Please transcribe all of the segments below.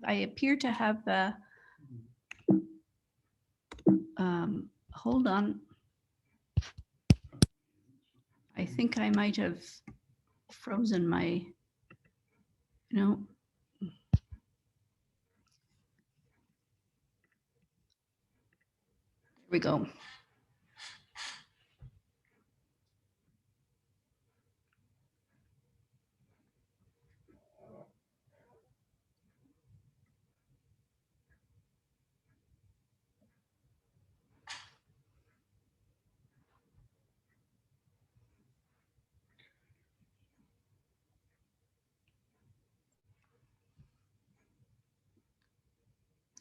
I appear to have, hold on. I think I might have frozen my, no. There we go.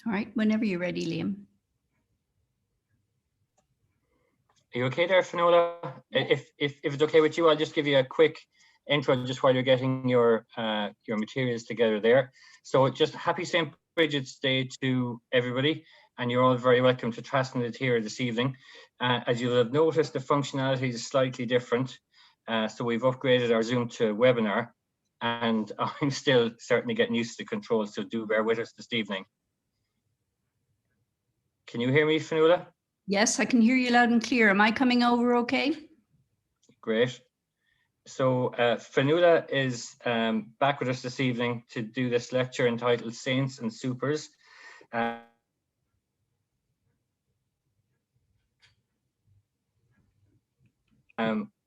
All right, whenever you're ready, Liam. Are you okay there, Finola? If it's okay with you, I'll just give you a quick intro just while you're getting your materials together there. So just happy St. Bridget's Day to everybody, and you're all very welcome to Trasna Tíre this evening. As you'll have noticed, the functionality is slightly different. So we've upgraded our Zoom to webinar, and I'm still certainly getting used to the controls, so do bear with us this evening. Can you hear me, Finola? Yes, I can hear you loud and clear. Am I coming over okay? Great. So Finola is back with us this evening to do this lecture entitled Saints and Supers.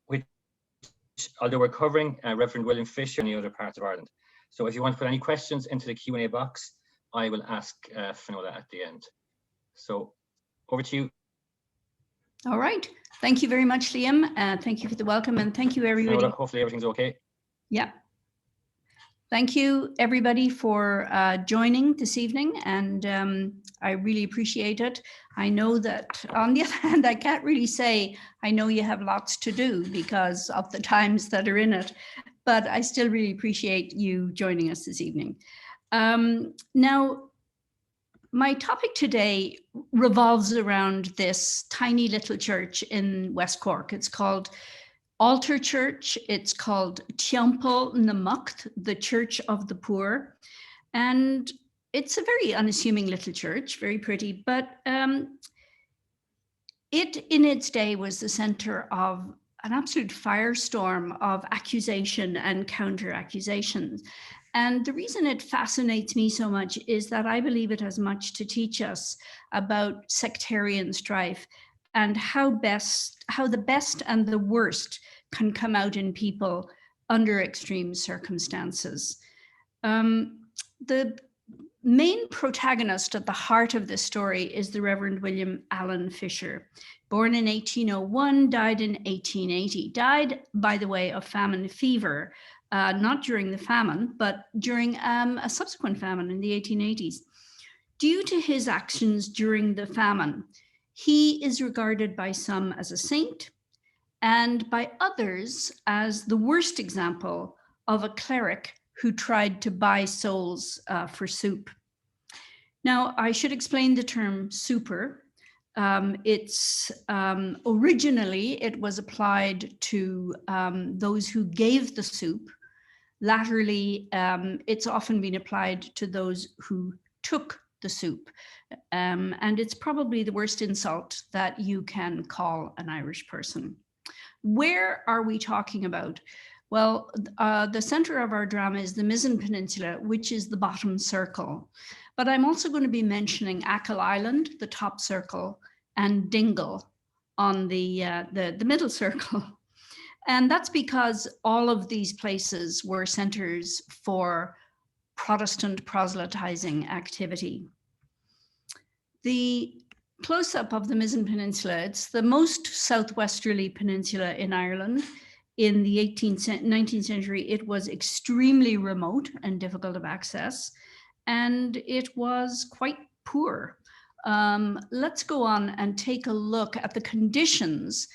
Which, although we're covering Rev William Fisher in the other parts of Ireland. So if you want to put any questions into the Q&A box, I will ask Finola at the end. So over to you. All right. Thank you very much, Liam. Thank you for the welcome, and thank you, everybody. Finola, hopefully everything's okay. Yeah. Thank you, everybody, for joining this evening, and I really appreciate it. I know that, on the other hand, I can't really say I know you have lots to do because of the times that are in it, but I still really appreciate you joining us this evening. Now, my topic today revolves around this tiny little church in West Cork. It's called Altar Church. It's called Teampall na mBocht, the Church of the Poor. And it's a very unassuming little church, very pretty, but it in its day was the center of an absolute firestorm of accusation and counter-accusations. And the reason it fascinates me so much is that I believe it has much to teach us about sectarian strife and how the best and the worst can come out in people under extreme circumstances. The main protagonist at the heart of this story is the Reverend William Allen Fisher, born in 1801, died in 1880, died, by the way, of famine fever, not during the famine, but during a subsequent famine in the 1880s. Due to his actions during the famine, he is regarded by some as a saint and by others as the worst example of a cleric who tried to buy souls for soup. Now, I should explain the term super. Originally, it was applied to those who gave the soup. Latterly, it's often been applied to those who took the soup. And it's probably the worst insult that you can call an Irish person. Where are we talking about? Well, the center of our drama is the Mizen Peninsula, which is the bottom circle. But I'm also going to be mentioning Achill Island, the top circle, and Dingle on the middle circle. And that's because all of these places were centers for Protestant proselytizing activity. The close-up of the Mizen Peninsula, it's the most southwesterly peninsula in Ireland. In the 19th century, it was extremely remote and difficult of access, and it was quite poor. Let's go on and take a look at the conditions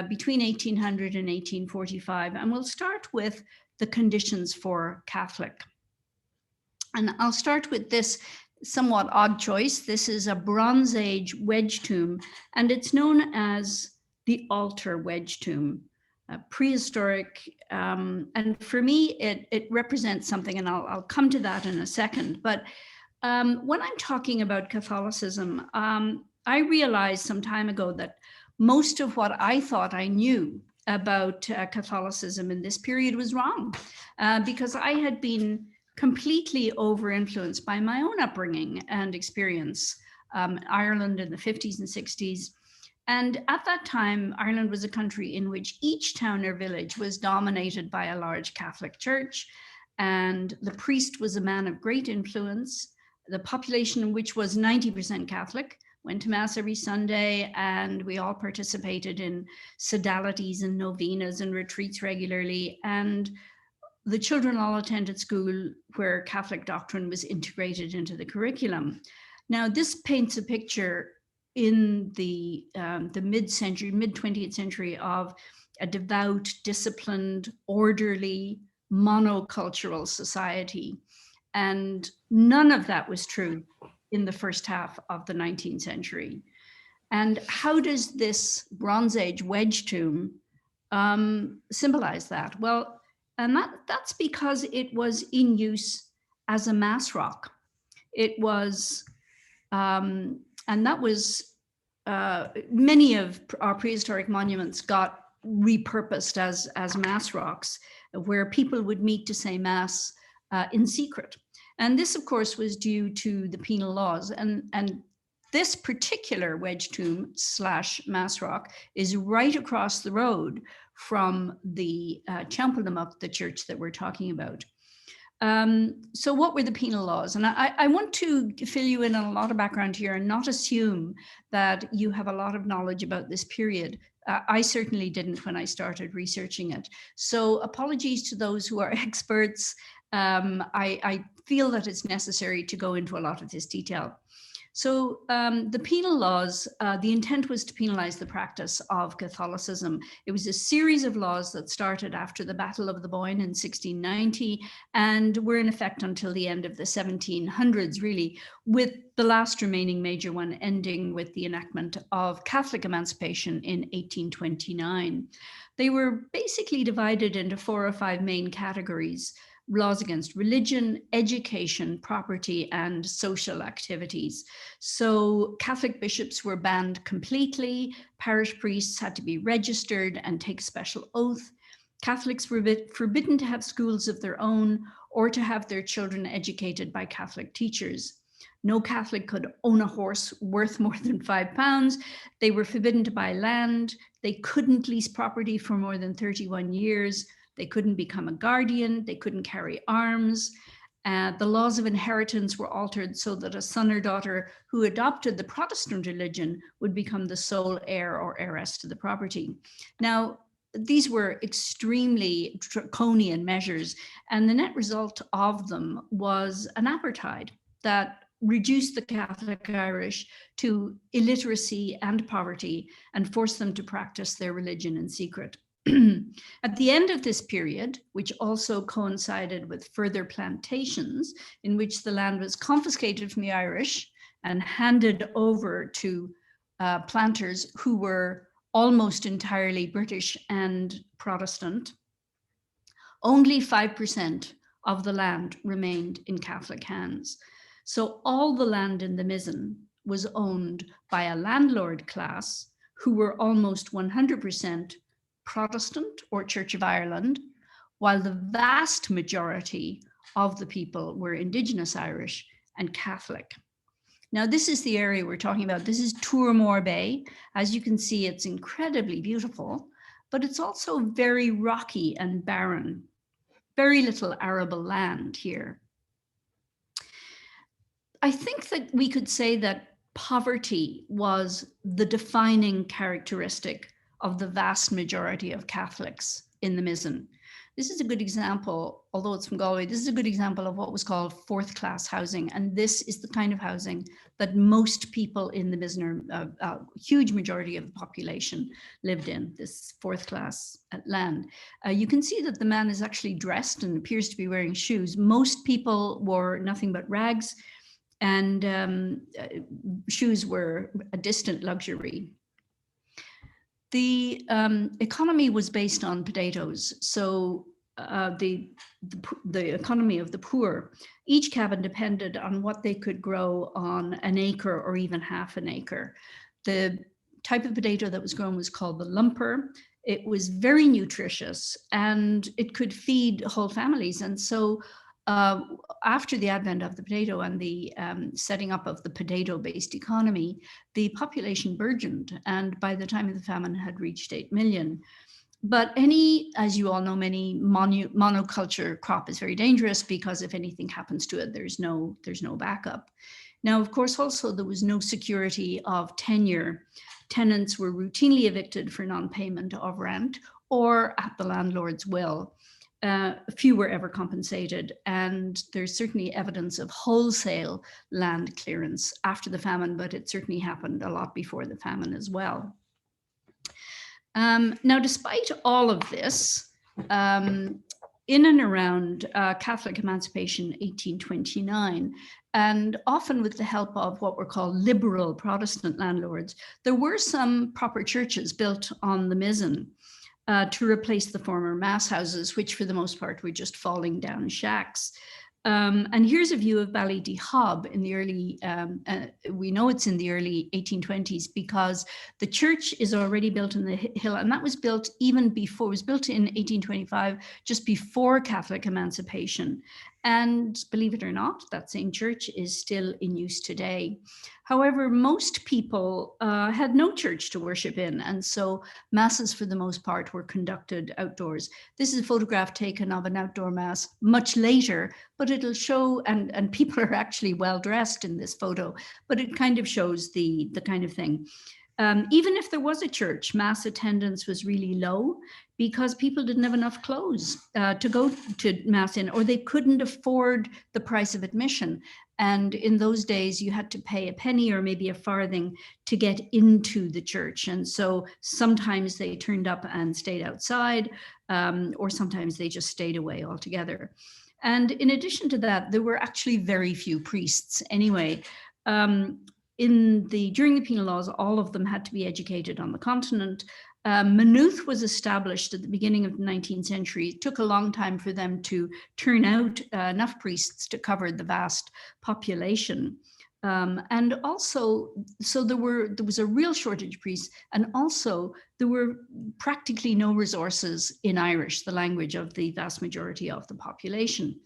between 1800 and 1845, and we'll start with the conditions for Catholic. And I'll start with this somewhat odd choice. This is a Bronze Age wedge tomb, and it's known as the altar wedge tomb, prehistoric. And for me, it represents something, and I'll come to that in a second. But when I'm talking about Catholicism, I realized some time ago that most of what I thought I knew about Catholicism in this period was wrong, because I had been completely over-influenced by my own upbringing and experience. Ireland in the 50s and 60s. And at that time, Ireland was a country in which each town or village was dominated by a large Catholic church, and the priest was a man of great influence. The population, which was 90% Catholic, went to Mass every Sunday, and we all participated in sodalities and novenas and retreats regularly. And the children all attended school where Catholic doctrine was integrated into the curriculum. Now, this paints a picture in the mid-century, mid-20th century of a devout, disciplined, orderly, monocultural society. And none of that was true in the first half of the 19th century. And how does this Bronze Age wedge tomb symbolize that? Well, and that's because it was in use as a mass rock. It was, and that was, many of our prehistoric monuments got repurposed as mass rocks, where people would meet to say mass in secret. And this, of course, was due to the penal laws. And this particular wedge tomb / mass rock is right across the road from the Teampall, the church that we're talking about. So what were the penal laws? And I want to fill you in on a lot of background here and not assume that you have a lot of knowledge about this period. I certainly didn't when I started researching it. So apologies to those who are experts. I feel that it's necessary to go into a lot of this detail. So the penal laws, the intent was to penalize the practice of Catholicism. It was a series of laws that started after the Battle of the Boyne in 1690 and were in effect until the end of the 1700s, really, with the last remaining major one ending with the enactment of Catholic emancipation in 1829. They were basically divided into 4 or 5 main categories: laws against religion, education, property, and social activities. So Catholic bishops were banned completely. Parish priests had to be registered and take special oath. Catholics were forbidden to have schools of their own or to have their children educated by Catholic teachers. No Catholic could own a horse worth more than £5. They were forbidden to buy land. They couldn't lease property for more than 31 years. They couldn't become a guardian. They couldn't carry arms. The laws of inheritance were altered so that a son or daughter who adopted the Protestant religion would become the sole heir or heiress to the property. Now, these were extremely draconian measures, and the net result of them was an apartheid that reduced the Catholic Irish to illiteracy and poverty and forced them to practice their religion in secret. At the end of this period, which also coincided with further plantations in which the land was confiscated from the Irish and handed over to planters who were almost entirely British and Protestant, only 5% of the land remained in Catholic hands. So all the land in the Mizen was owned by a landlord class who were almost 100% Protestant or Church of Ireland, while the vast majority of the people were Indigenous Irish and Catholic. Now, this is the area we're talking about. This is Tourmore Bay. As you can see, it's incredibly beautiful, but it's also very rocky and barren. Very little arable land here. I think that we could say that poverty was the defining characteristic of the vast majority of Catholics in the Mizen. This is a good example, although it's from Galway, this is a good example of what was called 4th class housing. And this is the kind of housing that most people in the Mizen, a huge majority of the population lived in, this 4th class land. You can see that the man is actually dressed and appears to be wearing shoes. Most people wore nothing but rags, and shoes were a distant luxury. The economy was based on potatoes. So the economy of the poor, each cabin depended on what they could grow on an acre or even half an acre. The type of potato that was grown was called the lumper. It was very nutritious and it could feed whole families. And so after the advent of the potato and the setting up of the potato-based economy, the population burgeoned. And by the time of the famine had reached 8 million. But as you all know, many monoculture crop is very dangerous because if anything happens to it, there's no backup. Now, of course, also there was no security of tenure. Tenants were routinely evicted for non-payment of rent or at the landlord's will. Few were ever compensated, and there's certainly evidence of wholesale land clearance after the famine, but it certainly happened a lot before the famine as well. Now, despite all of this, in and around Catholic emancipation 1829, and often with the help of what were called liberal Protestant landlords, there were some proper churches built on the Mizen to replace the former mass houses, which for the most part were just falling down shacks. And here's a view of Ballydehob in the early, we know it's in the early 1820s because the church is already built in the hill, and that was built even before, it was built in 1825, just before Catholic emancipation. And believe it or not, that same church is still in use today. However, most people had no church to worship in, and so masses for the most part were conducted outdoors. This is a photograph taken of an outdoor mass much later, but it'll show, and people are actually well dressed in this photo, but it kind of shows the kind of thing. Even if there was a church, mass attendance was really low because people didn't have enough clothes to go to mass in, or they couldn't afford the price of admission. And in those days, you had to pay a penny or maybe a farthing to get into the church. And so sometimes they turned up and stayed outside, or sometimes they just stayed away altogether. And in addition to that, there were actually very few priests anyway. During the penal laws, all of them had to be educated on the continent. Maynooth was established at the beginning of the 19th century. It took a long time for them to turn out enough priests to cover the vast population. And also, so there was a real shortage of priests, and also there were practically no resources in Irish, the language of the vast majority of the population.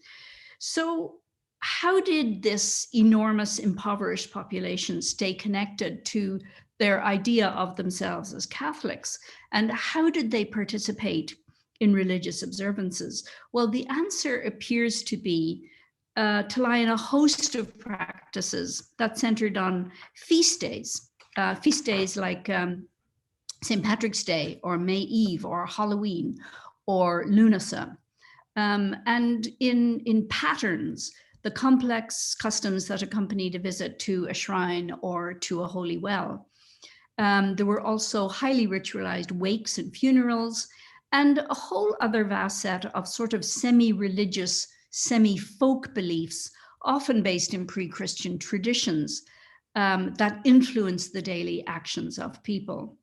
So how did this enormous impoverished population stay connected to their idea of themselves as Catholics? And how did they participate in religious observances? Well, the answer appears to be to lie in a host of practices that centered on feast days like St. Patrick's Day or May Eve or Halloween or Lunasa. And in patterns, the complex customs that accompanied a visit to a shrine or to a holy well. There were also highly ritualized wakes and funerals, and a whole other vast set of sort of semi-religious, semi-folk beliefs, often based in pre-Christian traditions that influenced the daily actions of people.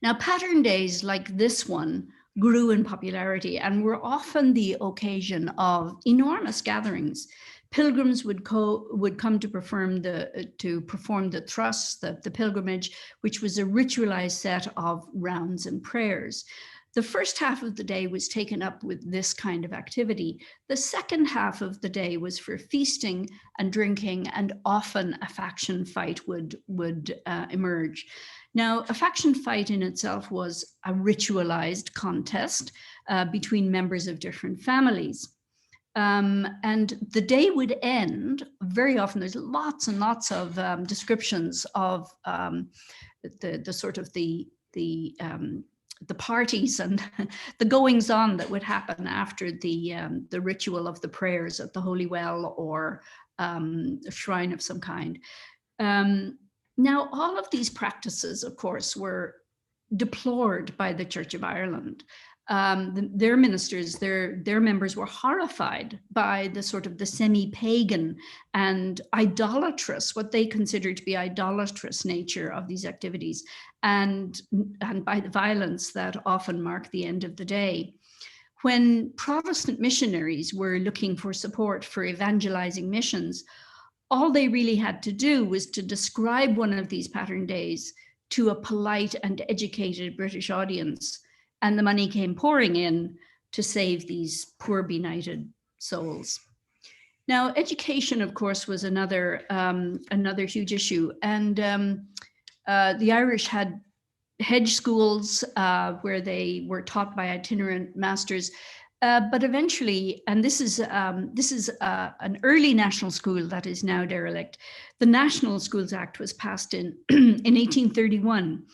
Now, pattern days like this one grew in popularity and were often the occasion of enormous gatherings. Pilgrims would come to perform the truss, the pilgrimage, which was a ritualized set of rounds and prayers. The first half of the day was taken up with this kind of activity. The second half of the day was for feasting and drinking, and often a faction fight would emerge. Now, a faction fight in itself was a ritualized contest between members of different families. And the day would end, very often there's lots and lots of descriptions of the sort of the parties and the goings on that would happen after the ritual of the prayers at the Holy Well or a shrine of some kind. Now, all of these practices, of course, were deplored by the Church of Ireland. Their ministers, their members were horrified by the sort of the semi-pagan and idolatrous, what they considered to be idolatrous nature of these activities, and by the violence that often marked the end of the day. when Protestant missionaries were looking for support for evangelizing missions, all they really had to do was to describe one of these pattern days to a polite and educated British audience, and the money came pouring in to save these poor benighted souls. Now, education, of course, was another huge issue, and the Irish had hedge schools where they were taught by itinerant masters. But eventually, and this is an early national school that is now derelict, the National Schools Act was passed in 1831.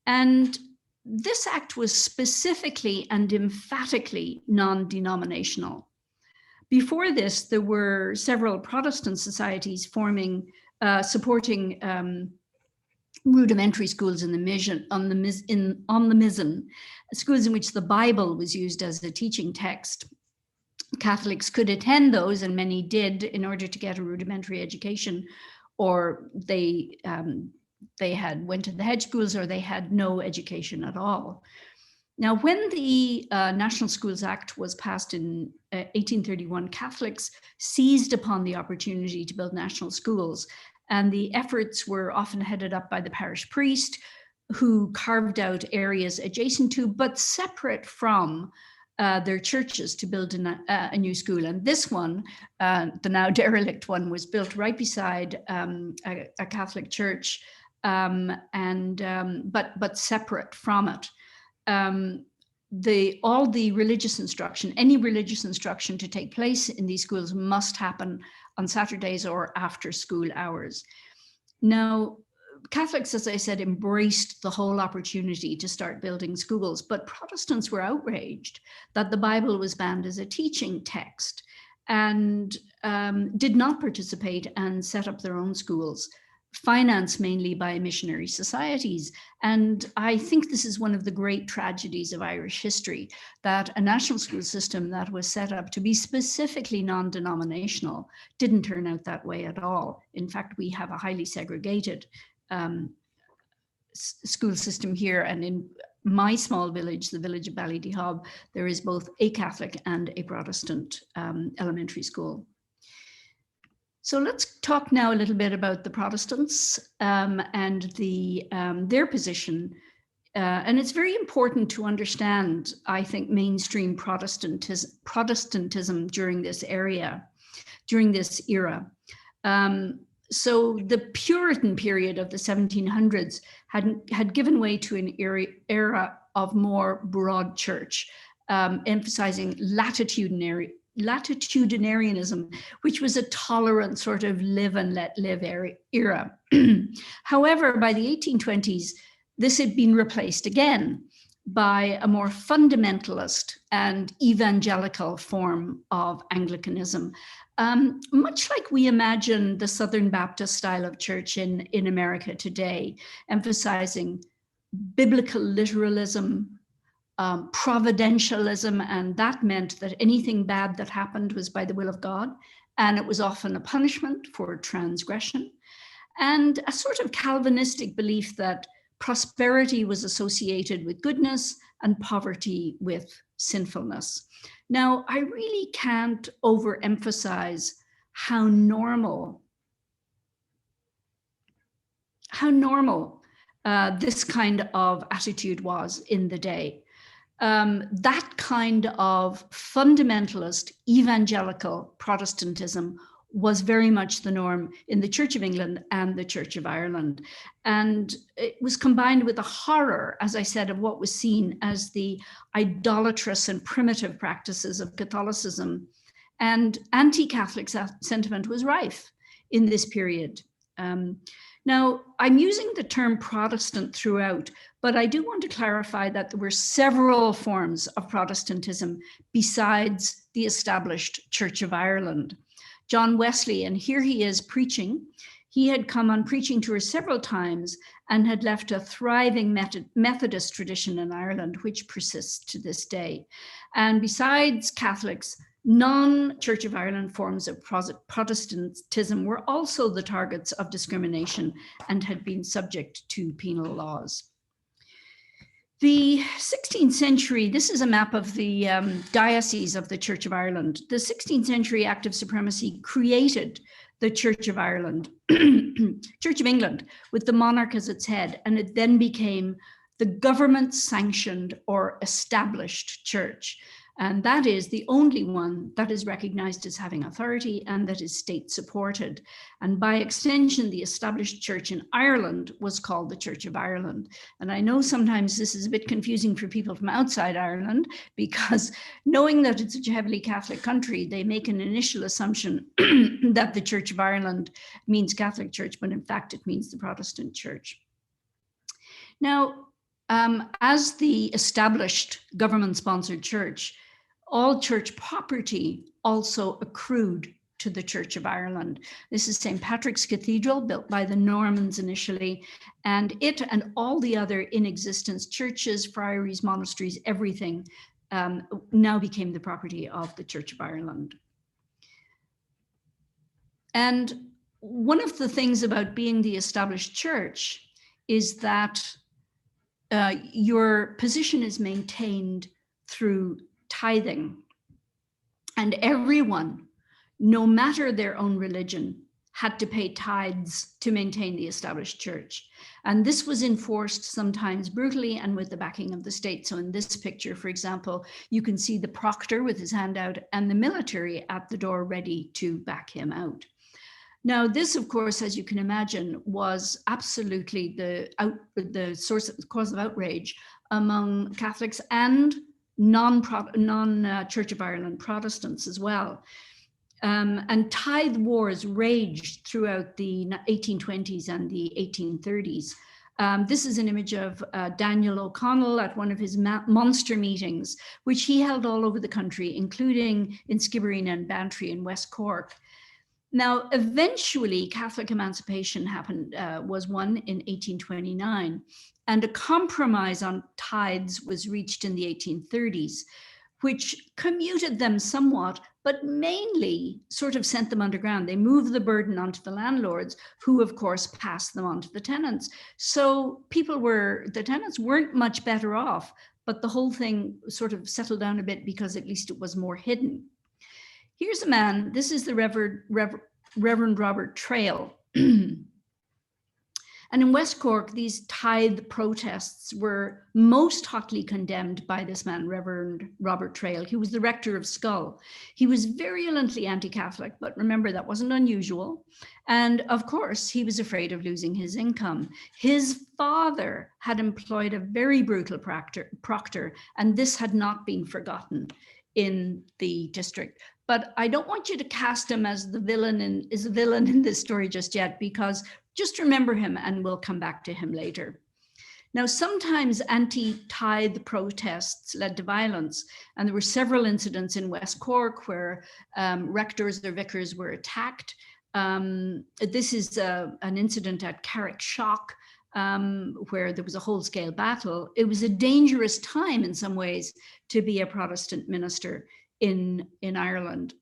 And this act was specifically and emphatically non-denominational. Before this, there were several Protestant societies forming, supporting rudimentary schools in the Mizen, on the Mizen, schools in which the Bible was used as a teaching text. Catholics could attend those, and many did, in order to get a rudimentary education, or they went to the hedge schools, or they had no education at all. Now, when the National Schools Act was passed in 1831, Catholics seized upon the opportunity to build national schools. And the efforts were often headed up by the parish priest, who carved out areas adjacent to, but separate from, their churches to build a new school. And this one, the now derelict one, was built right beside a Catholic church, but separate from it. All the religious instruction, any religious instruction to take place in these schools must happen on Saturdays or after school hours. Now, Catholics, as I said, embraced the whole opportunity to start building schools, but Protestants were outraged that the Bible was banned as a teaching text, and did not participate and set up their own schools, financed mainly by missionary societies. And I think this is one of the great tragedies of Irish history, that a national school system that was set up to be specifically non-denominational didn't turn out that way at all. In fact, we have a highly segregated school system here. And in my small village, the village of Ballydehob, there is both a Catholic and a Protestant elementary school. So let's talk now a little bit about the Protestants and their position. And it's very important to understand, I think, mainstream Protestantism during this era. So the Puritan period of the 1700s had given way to an era of more broad church, emphasizing latitudinarianism, which was a tolerant sort of live and let live era. However, by the 1820s, this had been replaced again by a more fundamentalist and evangelical form of Anglicanism, much like we imagine the Southern Baptist style of church in America today, emphasizing biblical literalism, providentialism, and that meant that anything bad that happened was by the will of God, and it was often a punishment for transgression, and a sort of Calvinistic belief that prosperity was associated with goodness and poverty with sinfulness. Now, I really can't overemphasize how normal this kind of attitude was in the day. That kind of fundamentalist evangelical Protestantism was very much the norm in the Church of England and the Church of Ireland. And it was combined with a horror, as I said, of what was seen as the idolatrous and primitive practices of Catholicism. And anti-Catholic sentiment was rife in this period. Now, I'm using the term Protestant throughout, but I do want to clarify that there were several forms of Protestantism besides the established Church of Ireland. John Wesley, and here he is preaching. He had come on preaching tours several times and had left a thriving Methodist tradition in Ireland, which persists to this day. And besides Catholics, non-Church of Ireland forms of Protestantism were also the targets of discrimination and had been subject to penal laws. The 16th century, this is a map of the diocese of the Church of Ireland. The 16th century Act of Supremacy created the Church of Ireland, Church of England, with the monarch as its head, and it then became the government-sanctioned or established church. And that is the only one that is recognized as having authority and that is state-supported. And by extension, the established church in Ireland was called the Church of Ireland. And I know sometimes this is a bit confusing for people from outside Ireland, because knowing that it's such a heavily Catholic country, they make an initial assumption that the Church of Ireland means Catholic Church, but in fact, it means the Protestant Church. Now, as the established government-sponsored church, all church property also accrued to the Church of Ireland. This is St. Patrick's Cathedral, built by the Normans initially, and it and all the other in existence churches, friaries, monasteries, everything now became the property of the Church of Ireland. And one of the things about being the established church is that your position is maintained through tithing, and everyone, no matter their own religion, had to pay tithes to maintain the established church. And this was enforced sometimes brutally and with the backing of the state. So in this picture, for example, you can see the proctor with his hand out and the military at the door ready to back him out. Now, this, of course, as you can imagine, was absolutely the cause of outrage among Catholics and non-Church of Ireland Protestants as well. And tithe wars raged throughout the 1820s and the 1830s. This is an image of Daniel O'Connell at one of his monster meetings, which he held all over the country, including in Skibbereen and Bantry in West Cork. Now, eventually, Catholic emancipation was won in 1829, and a compromise on tithes was reached in the 1830s, which commuted them somewhat, but mainly sort of sent them underground. They moved the burden onto the landlords, who of course passed them on to the tenants. So the tenants weren't much better off, but the whole thing sort of settled down a bit because at least it was more hidden. Here's a man, this is the Reverend Robert Trail. And in West Cork, these tithe protests were most hotly condemned by this man, Reverend Robert Trail. He was the rector of Schull. He was virulently anti-Catholic, but remember, that wasn't unusual. And of course, he was afraid of losing his income. His father had employed a very brutal proctor, and this had not been forgotten in the district. But I don't want you to cast him as the villain in this story just yet, because just remember him and we'll come back to him later. Now, sometimes anti-tithe protests led to violence, and there were several incidents in West Cork where rectors or vicars were attacked. This is an incident at Carrickshock, where there was a whole-scale battle. It was a dangerous time in some ways to be a Protestant minister in Ireland.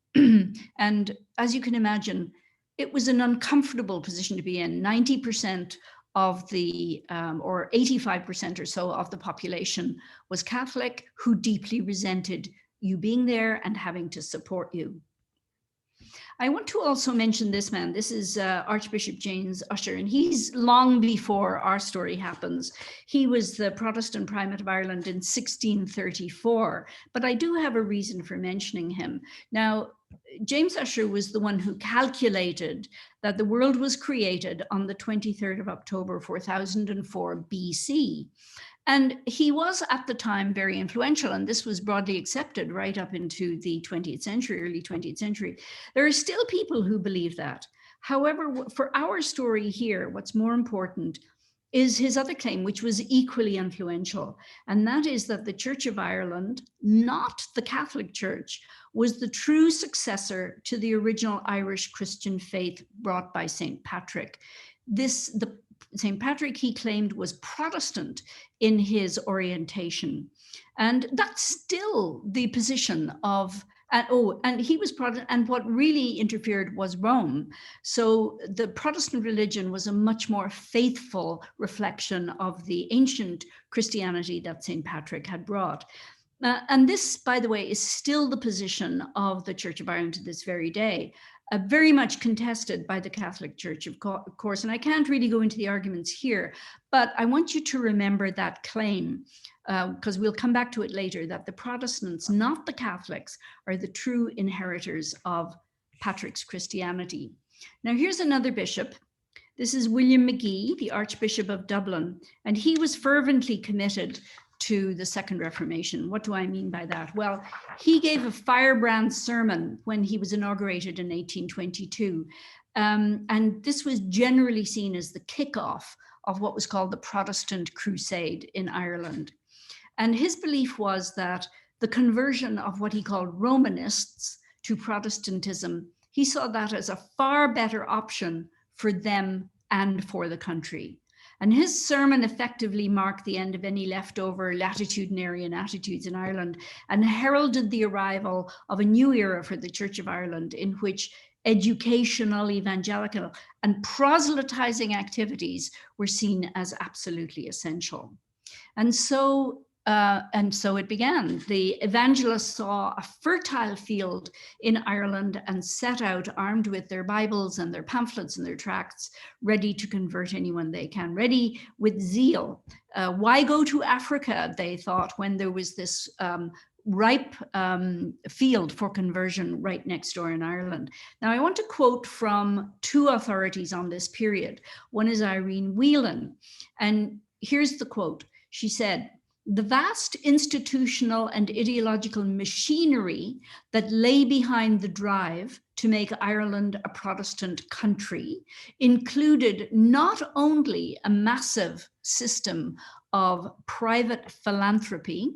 And as you can imagine, it was an uncomfortable position to be in. 90% of the, or 85% or so of the population was Catholic, who deeply resented you being there and having to support you. I want to also mention this man. This is Archbishop James Ussher, and he's long before our story happens. He was the Protestant Primate of Ireland in 1634, but I do have a reason for mentioning him. Now, James Ussher was the one who calculated that the world was created on the 23rd of October, 4004 BC. And he was at the time very influential, and this was broadly accepted right up into the 20th century, early 20th century. There are still people who believe that. However, for our story here, what's more important is his other claim, which was equally influential, and that is that the Church of Ireland, not the Catholic Church, was the true successor to the original Irish Christian faith brought by St. Patrick. St. Patrick, he claimed, was Protestant in his orientation. And that's still the position of And he was Protestant, and what really interfered was Rome. So the Protestant religion was a much more faithful reflection of the ancient Christianity that St. Patrick had brought. And this, by the way, is still the position of the Church of Ireland to this very day, very much contested by the Catholic Church, of course. And I can't really go into the arguments here, but I want you to remember that claim, because we'll come back to it later, that the Protestants, not the Catholics, are the true inheritors of Patrick's Christianity. Now, here's another bishop. This is William Magee, the Archbishop of Dublin, and he was fervently committed to the Second Reformation. What do I mean by that? Well, he gave a firebrand sermon when he was inaugurated in 1822. And this was generally seen as the kickoff of what was called the Protestant Crusade in Ireland. And his belief was that the conversion of what he called Romanists to Protestantism, he saw that as a far better option for them and for the country. And his sermon effectively marked the end of any leftover latitudinarian attitudes in Ireland and heralded the arrival of a new era for the Church of Ireland, in which educational, evangelical, and proselytizing activities were seen as absolutely essential. And so it began. The evangelists saw a fertile field in Ireland and set out armed with their Bibles and their pamphlets and their tracts, ready to convert anyone they can, ready with zeal. Why go to Africa, they thought, when there was this ripe field for conversion right next door in Ireland. Now, I want to quote from two authorities on this period. One is Irene Whelan, and here's the quote. She said, "The vast institutional and ideological machinery that lay behind the drive to make Ireland a Protestant country included not only a massive system of private philanthropy,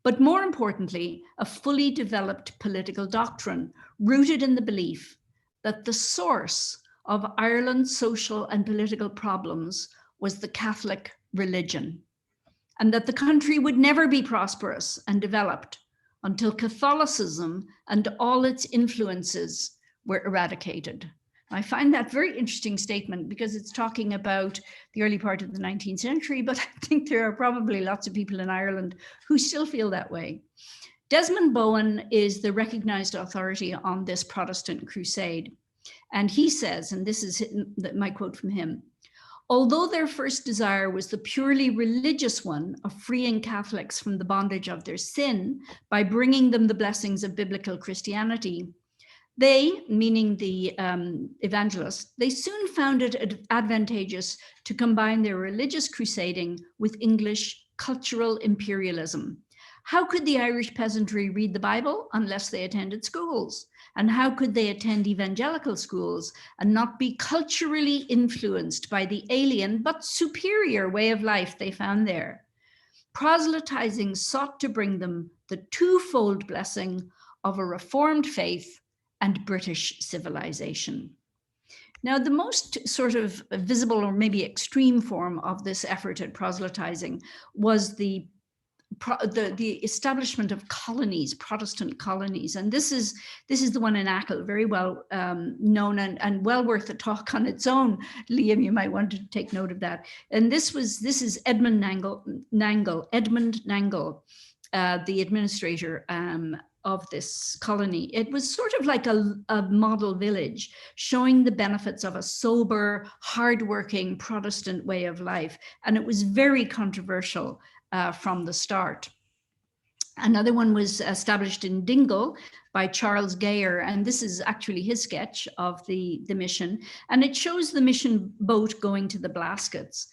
but more importantly, a fully developed political doctrine rooted in the belief that the source of Ireland's social and political problems was the Catholic religion, and that the country would never be prosperous and developed until Catholicism and all its influences were eradicated." I find that very interesting statement because it's talking about the early part of the 19th century, but I think there are probably lots of people in Ireland who still feel that way. Desmond Bowen is the recognized authority on this Protestant crusade. And he says, and this is my quote from him, "Although their first desire was the purely religious one of freeing Catholics from the bondage of their sin by bringing them the blessings of biblical Christianity, they," meaning the evangelists, "they soon found it advantageous to combine their religious crusading with English cultural imperialism. How could the Irish peasantry read the Bible unless they attended schools? And how could they attend evangelical schools and not be culturally influenced by the alien but superior way of life they found there? Proselytizing sought to bring them the twofold blessing of a reformed faith and British civilization." Now, the most sort of visible or maybe extreme form of this effort at proselytizing was the establishment of colonies, Protestant colonies. And this is the one in Achill, very well known and well worth a talk on its own. Liam, you might want to take note of that. And this is Edmund Nangle, the administrator of this colony. It was sort of like a model village, showing the benefits of a sober, hardworking Protestant way of life. And it was very controversial from the start. Another one was established in Dingle by Charles Gayer, and this is actually his sketch of the mission. And it shows the mission boat going to the Blaskets.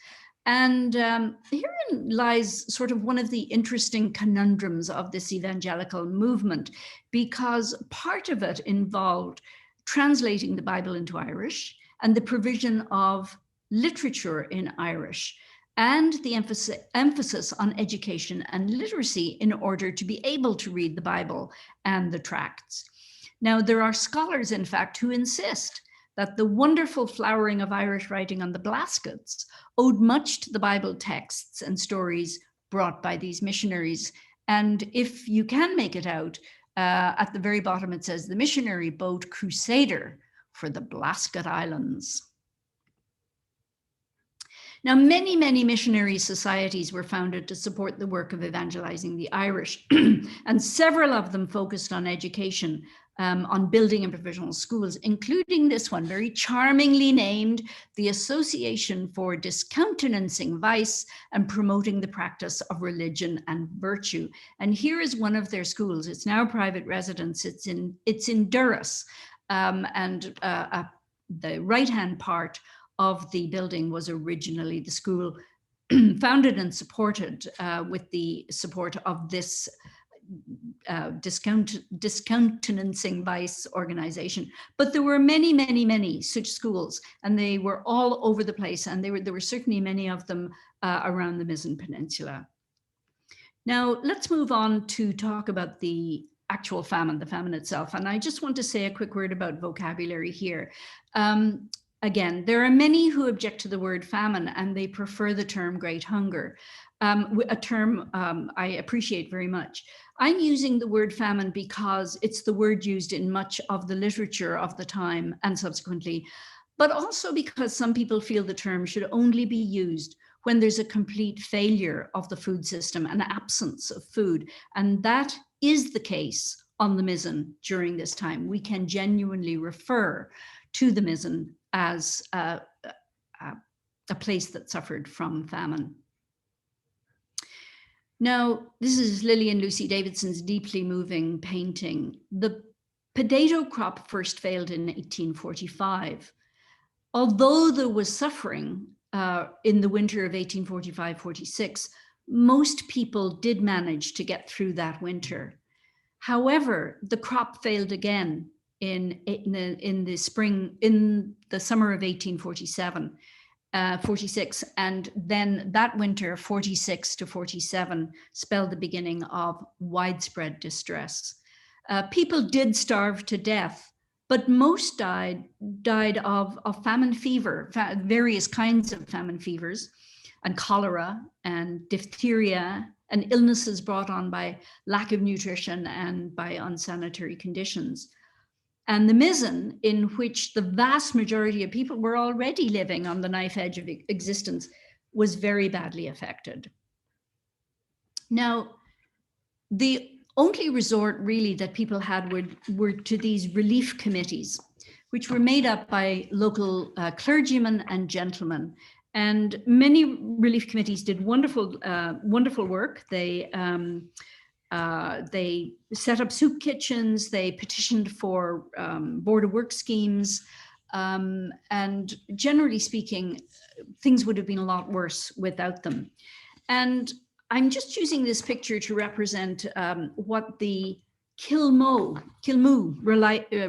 And herein lies sort of one of the interesting conundrums of this evangelical movement, because part of it involved translating the Bible into Irish and the provision of literature in Irish, and the emphasis on education and literacy in order to be able to read the Bible and the tracts. Now, there are scholars, in fact, who insist that the wonderful flowering of Irish writing on the Blaskets owed much to the Bible texts and stories brought by these missionaries. And if you can make it out, At the very bottom, it says the missionary boat Crusader for the Blasket Islands. Now, many, many missionary societies were founded to support the work of evangelizing the Irish, and several of them focused on education, on building and provisional schools, including this one, very charmingly named the Association for Discountenancing Vice and Promoting the Practice of Religion and Virtue. And here is one of their schools. It's now a private residence. It's in Durras, and the right-hand part of the building was originally the school, founded and supported with the support of this discountenancing vice organization. But there were many, many, many such schools, and they were all over the place, and there were certainly many of them around the Mizen Peninsula. Now, let's move on to talk about the actual famine, the famine itself. And I just want to say a quick word about vocabulary here. Again, there are many who object to the word famine, and they prefer the term Great Hunger, a term I appreciate very much. I'm using the word famine because it's the word used in much of the literature of the time and subsequently, but also because some people feel the term should only be used when there's a complete failure of the food system, an absence of food. And that is the case on the Mizen during this time. We can genuinely refer to the Mizen as a place that suffered from famine. Now, this is Lillian Lucy Davidson's deeply moving painting. The potato crop first failed in 1845. Although there was suffering in the winter of 1845-46, most people did manage to get through that winter. However, the crop failed again in the summer of 1846, and then that winter, 46 to 47, spelled the beginning of widespread distress. People did starve to death, but most died of famine fever, various kinds of famine fevers, and cholera and diphtheria, and illnesses brought on by lack of nutrition and by unsanitary conditions. And the Mizen, in which the vast majority of people were already living on the knife edge of existence, was very badly affected. Now, the only resort really that people had were to these relief committees, which were made up by local clergymen and gentlemen. And many relief committees did wonderful work. They set up soup kitchens, they petitioned for board of work schemes, and generally speaking, things would have been a lot worse without them. And I'm just using this picture to represent what the Kilmoo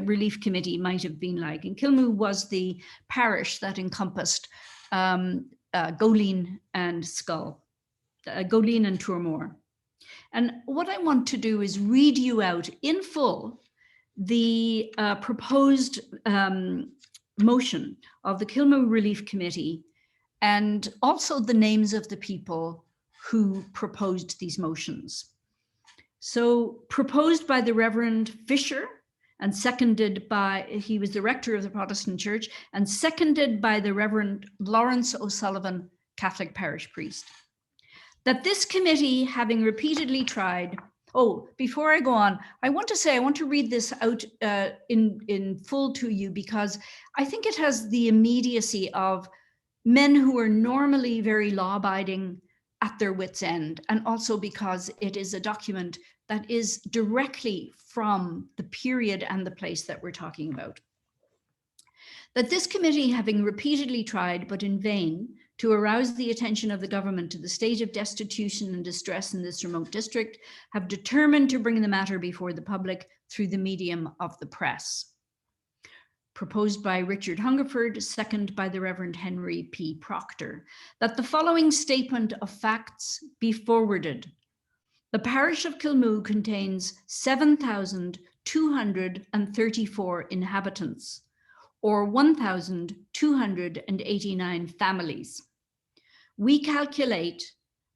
Relief Committee might have been like. And Kilmoo was the parish that encompassed Goleen and Schull, Goleen and Toormore. And what I want to do is read you out in full the proposed motion of the Kilmoo Relief Committee, and also the names of the people who proposed these motions. So proposed by the Reverend Fisher and seconded by, he was the rector of the Protestant Church, and seconded by the Reverend Lawrence O'Sullivan, Catholic parish priest. That this committee, having repeatedly tried, before I go on, I want to read this out in full to you, because I think it has the immediacy of men who are normally very law-abiding at their wits' end, and also because it is a document that is directly from the period and the place that we're talking about. That this committee, having repeatedly tried, but in vain, to arouse the attention of the government to the state of destitution and distress in this remote district, have determined to bring the matter before the public through the medium of the press. Proposed by Richard Hungerford, second by the Reverend Henry P. Proctor, that the following statement of facts be forwarded. The parish of Kilmoo contains 7,234 inhabitants, or 1,289 families. We calculate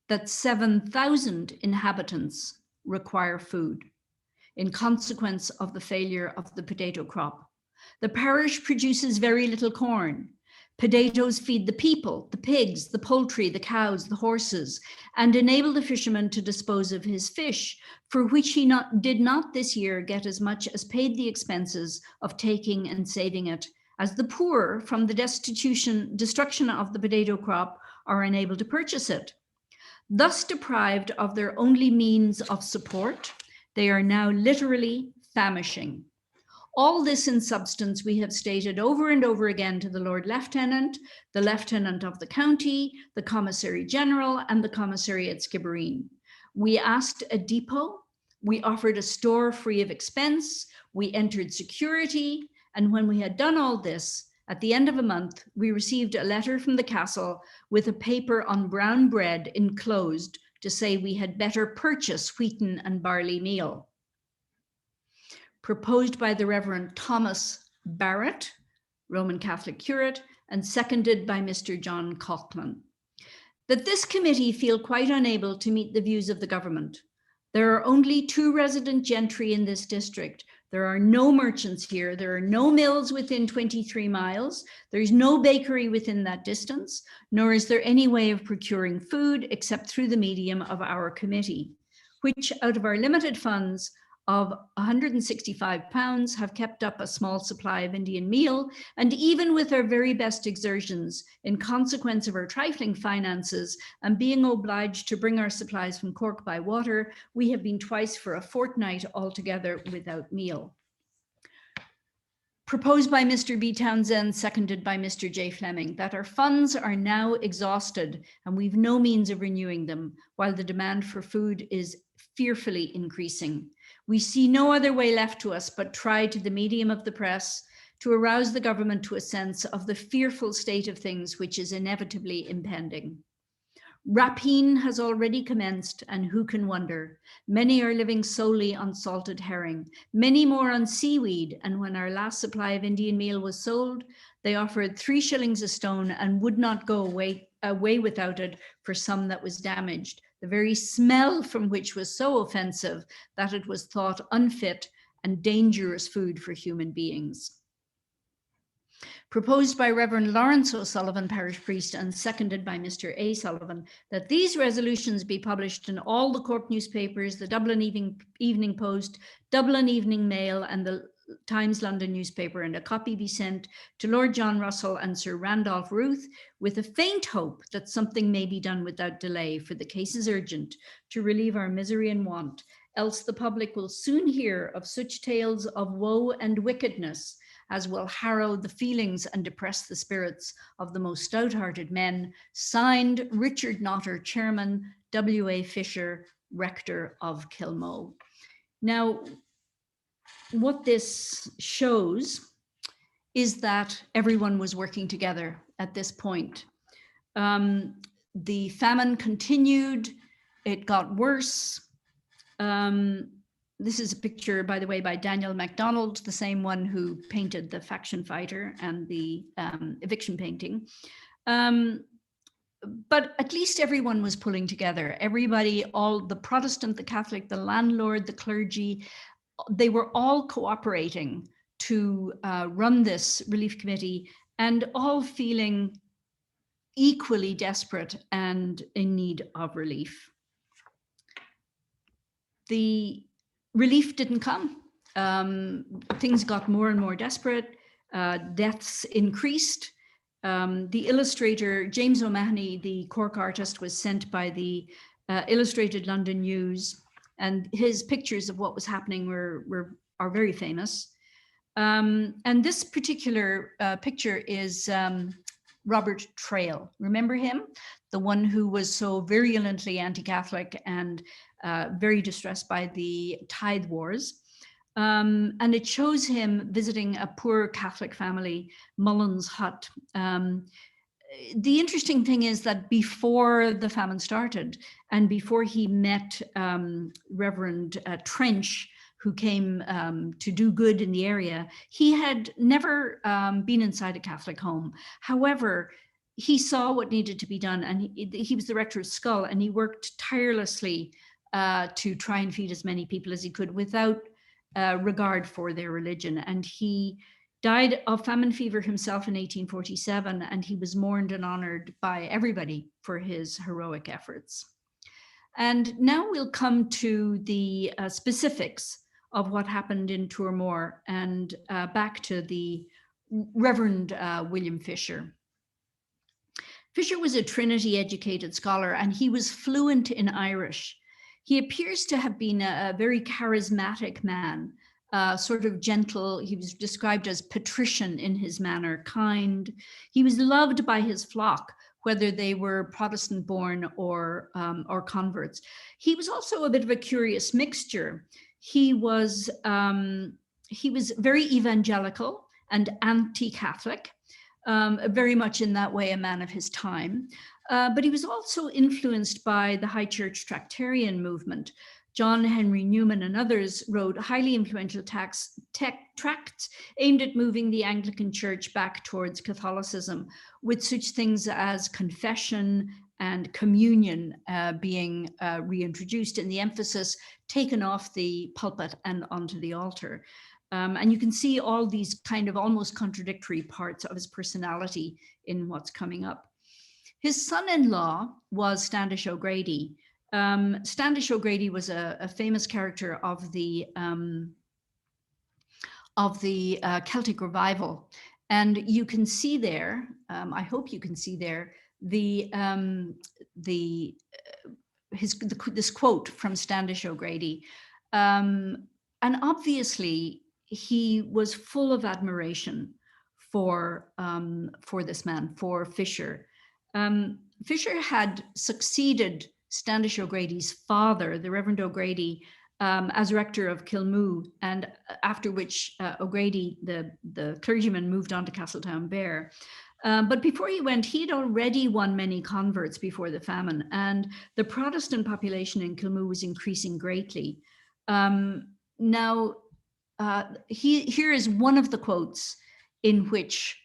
that 7,000 inhabitants require food. in consequence of the failure of the potato crop. The parish produces very little corn. Potatoes feed the people, the pigs, the poultry, the cows, the horses, and enable the fisherman to dispose of his fish, for which he did not this year get as much as paid the expenses of taking and saving it, as the poor, from the destruction of the potato crop, are unable to purchase it. Thus deprived of their only means of support, they are now literally famishing. All this in substance we have stated over and over again to the Lord Lieutenant, the Lieutenant of the County, the Commissary General, and the Commissary at Skibbereen. We asked a depot, we offered a store free of expense, we entered security, and when we had done all this, at the end of a month, we received a letter from the castle with a paper on brown bread enclosed to say we had better purchase wheaten and barley meal. Proposed by the Reverend Thomas Barrett, Roman Catholic curate, and seconded by Mr. John Coughlin. That this committee feel quite unable to meet the views of the government. There are only 2 resident gentry in this district. There are no merchants here. There are no mills within 23 miles. There's no bakery within that distance, nor is there any way of procuring food except through the medium of our committee, which out of our limited funds of £165 have kept up a small supply of Indian meal, and even with our very best exertions, in consequence of our trifling finances and being obliged to bring our supplies from Cork by water, we have been twice for a fortnight altogether without meal. Proposed by Mr. B. Townsend, seconded by Mr. J. Fleming, that our funds are now exhausted and we've no means of renewing them, while the demand for food is fearfully increasing. We see no other way left to us but try to the medium of the press to arouse the government to a sense of the fearful state of things which is inevitably impending. Rapine has already commenced, and who can wonder? Many are living solely on salted herring, many more on seaweed, and when our last supply of Indian meal was sold, they offered 3 shillings a stone and would not go away without it for some that was damaged, the very smell from which was so offensive that it was thought unfit and dangerous food for human beings. Proposed by Reverend Lawrence O'Sullivan, parish priest, and seconded by Mr. A. Sullivan, that these resolutions be published in all the Cork newspapers, the Dublin Evening Post, Dublin Evening Mail, and the Times London newspaper, and a copy be sent to Lord John Russell and Sir Randolph Ruth, with a faint hope that something may be done without delay, for the case is urgent, to relieve our misery and want, else the public will soon hear of such tales of woe and wickedness as will harrow the feelings and depress the spirits of the most stout-hearted men. Signed, Richard Notter, Chairman, W.A. Fisher, Rector of Kilmoe. Now, what this shows is that everyone was working together at this point. The famine continued, it got worse. This is a picture, by the way, by Daniel MacDonald, the same one who painted the faction fighter and the eviction painting. But at least everyone was pulling together. Everybody, all the Protestant, the Catholic, the landlord, the clergy, they were all cooperating to run this relief committee, and all feeling equally desperate and in need of relief. The relief didn't come. Things got more and more desperate. Deaths increased. The illustrator, James O'Mahony, the Cork artist, was sent by the Illustrated London News, and his pictures of what was happening are very famous. And this particular picture is Robert Trail. Remember him? The one who was so virulently anti-Catholic and very distressed by the tithe wars. And it shows him visiting a poor Catholic family, Mullen's Hut. The interesting thing is that before the famine started, and before he met Reverend Trench, who came to do good in the area, he had never been inside a Catholic home. However, he saw what needed to be done, and he was the rector of Schull, and he worked tirelessly to try and feed as many people as he could without regard for their religion. And he died of famine fever himself in 1847, and he was mourned and honored by everybody for his heroic efforts. And now we'll come to the specifics of what happened in Tourmore, and back to the Reverend William Fisher. Fisher was a Trinity-educated scholar, and he was fluent in Irish. He appears to have been a very charismatic man, sort of gentle. He was described as patrician in his manner, kind. He was loved by his flock, whether they were Protestant-born or converts. He was also a bit of a curious mixture. He was very evangelical and anti-Catholic, very much in that way a man of his time. But he was also influenced by the High Church Tractarian movement. John Henry Newman and others wrote highly influential tracts aimed at moving the Anglican Church back towards Catholicism, with such things as confession and communion being reintroduced, and the emphasis taken off the pulpit and onto the altar. And you can see all these kind of almost contradictory parts of his personality in what's coming up. His son-in-law was Standish O'Grady. Standish O'Grady was a famous character of the Celtic Revival, and you can see there. I hope you can see there this quote from Standish O'Grady, and obviously he was full of admiration for this man, for Fisher. Fisher had succeeded Standish O'Grady's father, the Reverend O'Grady, as rector of Kilmoo, and after which O'Grady, the clergyman, moved on to Castletownbere. But before he went, he'd already won many converts before the famine, and the Protestant population in Kilmoo was increasing greatly. Here is one of the quotes in which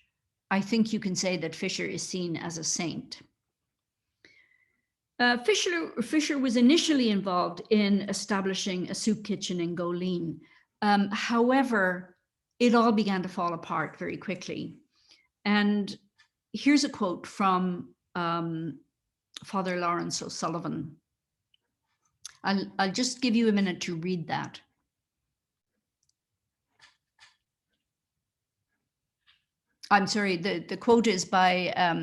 I think you can say that Fisher is seen as a saint. Fisher was initially involved in establishing a soup kitchen in Goleen. However, it all began to fall apart very quickly. And here's a quote from Father Lawrence O'Sullivan. I'll just give you a minute to read that. I'm sorry, the quote is by a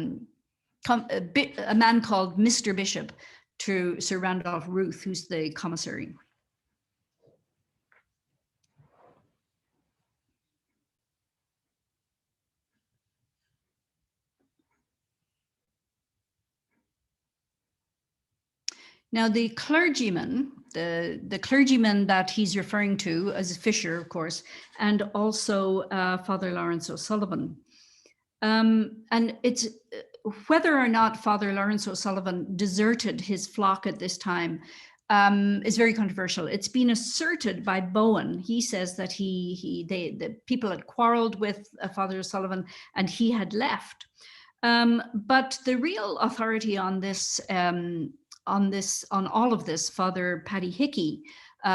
man called Mr. Bishop to Sir Randolph Ruth, who's the commissary. Now, the clergyman, the clergyman that he's referring to as Fisher, of course, and also Father Lawrence O'Sullivan. And it's whether or not Father Lawrence O'Sullivan deserted his flock at this time is very controversial. It's been asserted by Bowen. He says that the people had quarreled with Father O'Sullivan and he had left. But the real authority on this, on all of this, Father Paddy Hickey,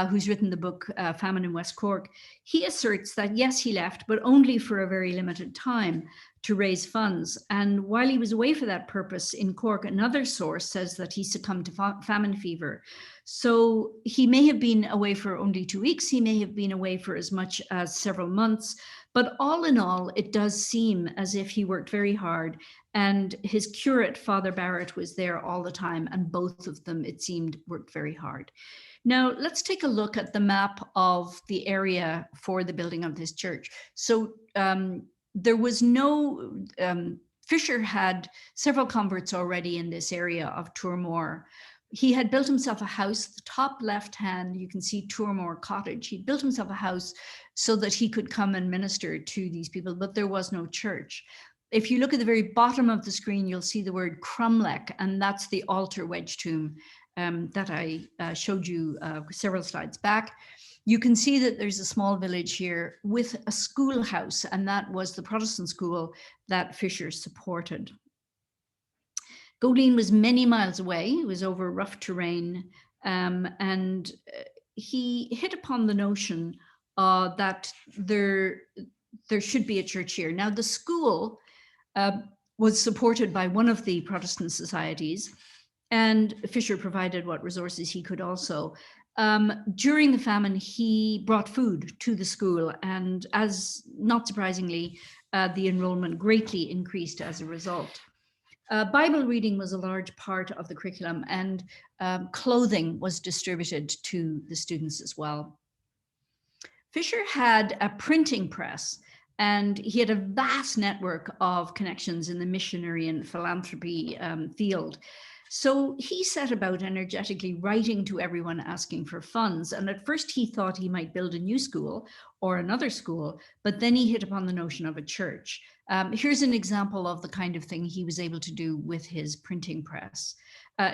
who's written the book Famine in West Cork, he asserts that yes, he left, but only for a very limited time to raise funds. And while he was away for that purpose in Cork, another source says that he succumbed to famine fever. So he may have been away for only 2 weeks. He may have been away for as much as several months. But all in all, it does seem as if he worked very hard. And his curate, Father Barrett, was there all the time. And both of them, it seemed, worked very hard. Now, let's take a look at the map of the area for the building of this church. So there was no, Fisher had several converts already in this area of Tourmore. He had built himself a house, the top left hand, you can see Tourmore Cottage. He built himself a house so that he could come and minister to these people, but there was no church. If you look at the very bottom of the screen, you'll see the word Crumlech, and that's the altar wedge tomb that I showed you several slides back. You can see that there's a small village here with a schoolhouse, and that was the Protestant school that Fisher supported. Goleen was many miles away. It was over rough terrain, and he hit upon the notion that there should be a church here. Now, the school was supported by one of the Protestant societies, and Fisher provided what resources he could also. During the famine, he brought food to the school, and as not surprisingly, the enrollment greatly increased as a result. Bible reading was a large part of the curriculum, and clothing was distributed to the students as well. Fisher had a printing press, and he had a vast network of connections in the missionary and philanthropy field. So he set about energetically writing to everyone asking for funds. And at first he thought he might build a new school or another school, but then he hit upon the notion of a church. Here's an example of the kind of thing he was able to do with his printing press.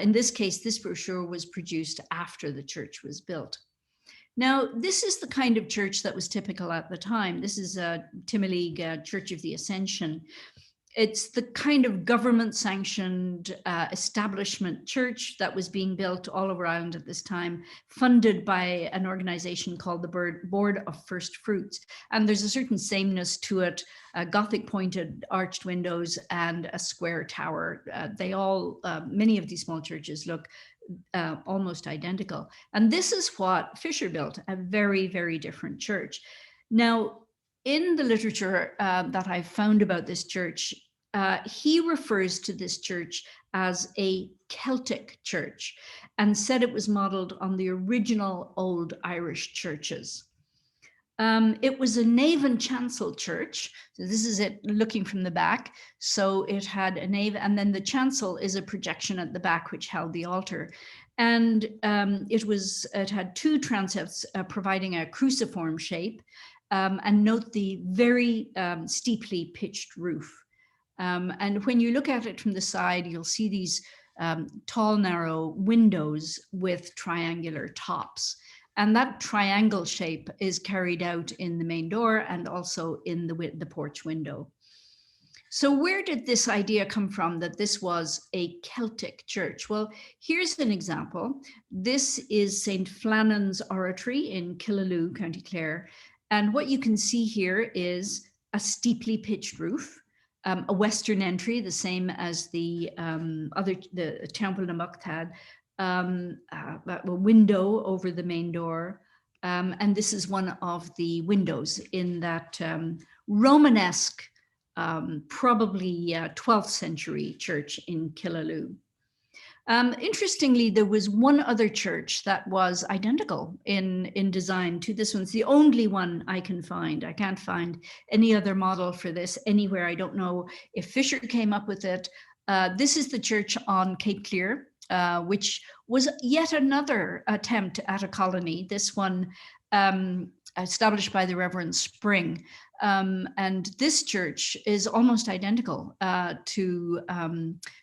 In this case, this brochure was produced after the church was built. Now, this is the kind of church that was typical at the time. This is a Timoleague Church of the Ascension. It's the kind of government-sanctioned establishment church that was being built all over Ireland at this time, funded by an organization called the Board of First Fruits. And there's a certain sameness to it, Gothic pointed arched windows and a square tower. Many of these small churches look almost identical. And this is what Fisher built, a very, very different church. Now, in the literature that I've found about this church, he refers to this church as a Celtic church and said it was modeled on the original old Irish churches. It was a nave and chancel church. So this is it looking from the back. So it had a nave, and then the chancel is a projection at the back which held the altar. And it had two transepts providing a cruciform shape. And note the very steeply pitched roof. And when you look at it from the side, you'll see these tall, narrow windows with triangular tops. And that triangle shape is carried out in the main door and also in the porch window. So where did this idea come from that this was a Celtic church? Well, here's an example. This is St. Flannan's Oratory in Killaloe, County Clare. And what you can see here is a steeply pitched roof, a western entry, the same as the Teampall na mBocht had, a window over the main door. And this is one of the windows in that Romanesque, probably 12th century church in Killaloe. Interestingly, there was one other church that was identical in design to this one. It's the only one I can find. I can't find any other model for this anywhere. I don't know if Fisher came up with it. This is the church on Cape Clear, which was yet another attempt at a colony. This one established by the Reverend Spring. And this church is almost identical to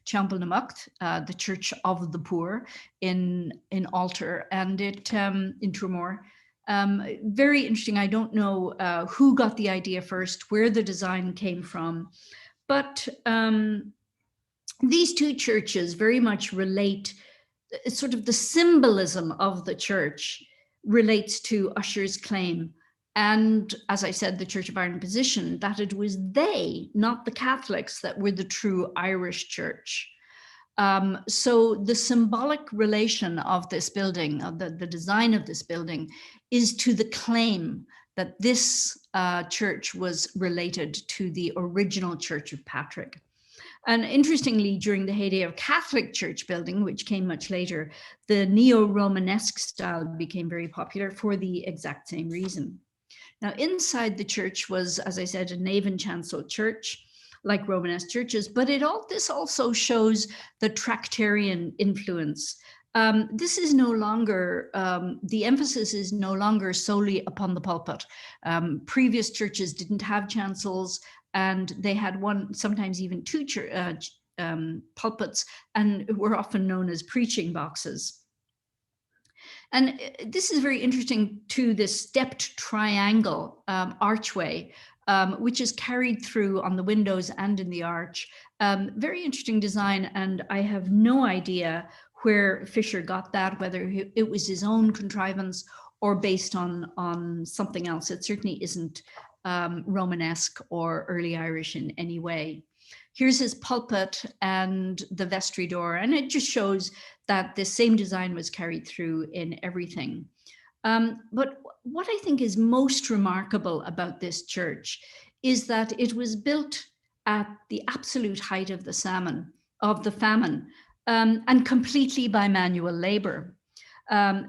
Teampall na mBocht, the Church of the Poor in Alter, and it in Tremor. Very interesting. I don't know who got the idea first, where the design came from, but these two churches very much relate. Sort of the symbolism of the church relates to Usher's claim. And as I said, the Church of Ireland position that it was they, not the Catholics, that were the true Irish church. So the symbolic relation of this building, of the design of this building, is to the claim that this church was related to the original Church of Patrick. And interestingly, during the heyday of Catholic church building, which came much later, the neo-Romanesque style became very popular for the exact same reason. Now, inside the church was, as I said, a nave and chancel church, like Romanesque churches, but this also shows the Tractarian influence. This is no longer, the emphasis is no longer solely upon the pulpit. Previous churches didn't have chancels, and they had one, sometimes even two pulpits, and were often known as preaching boxes. And this is very interesting to this stepped triangle archway, which is carried through on the windows and in the arch. Very interesting design, and I have no idea where Fisher got that, whether it was his own contrivance or based on something else. It certainly isn't Romanesque or early Irish in any way. Here's his pulpit and the vestry door, and it just shows that the same design was carried through in everything. But what I think is most remarkable about this church is that it was built at the absolute height of the famine, and completely by manual labor.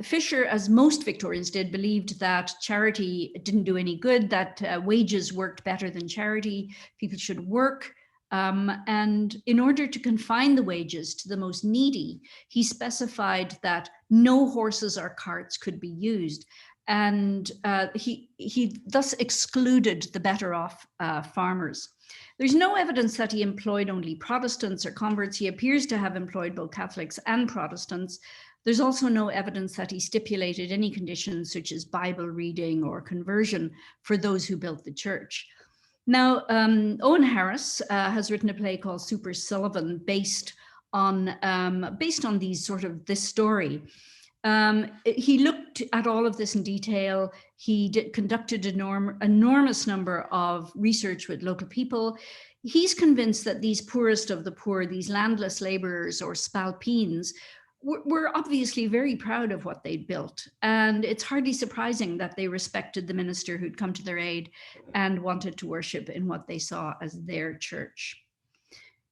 Fisher, as most Victorians did, believed that charity didn't do any good, that wages worked better than charity, people should work. And in order to confine the wages to the most needy, he specified that no horses or carts could be used. And he thus excluded the better off farmers. There's no evidence that he employed only Protestants or converts. He appears to have employed both Catholics and Protestants. There's also no evidence that he stipulated any conditions such as Bible reading or conversion for those who built the church. Now, Owen Harris has written a play called Super Sullivan based on this story. He looked at all of this in detail. He conducted an enormous number of research with local people. He's convinced that these poorest of the poor, these landless laborers or spalpeens, were obviously very proud of what they'd built. And it's hardly surprising that they respected the minister who'd come to their aid and wanted to worship in what they saw as their church.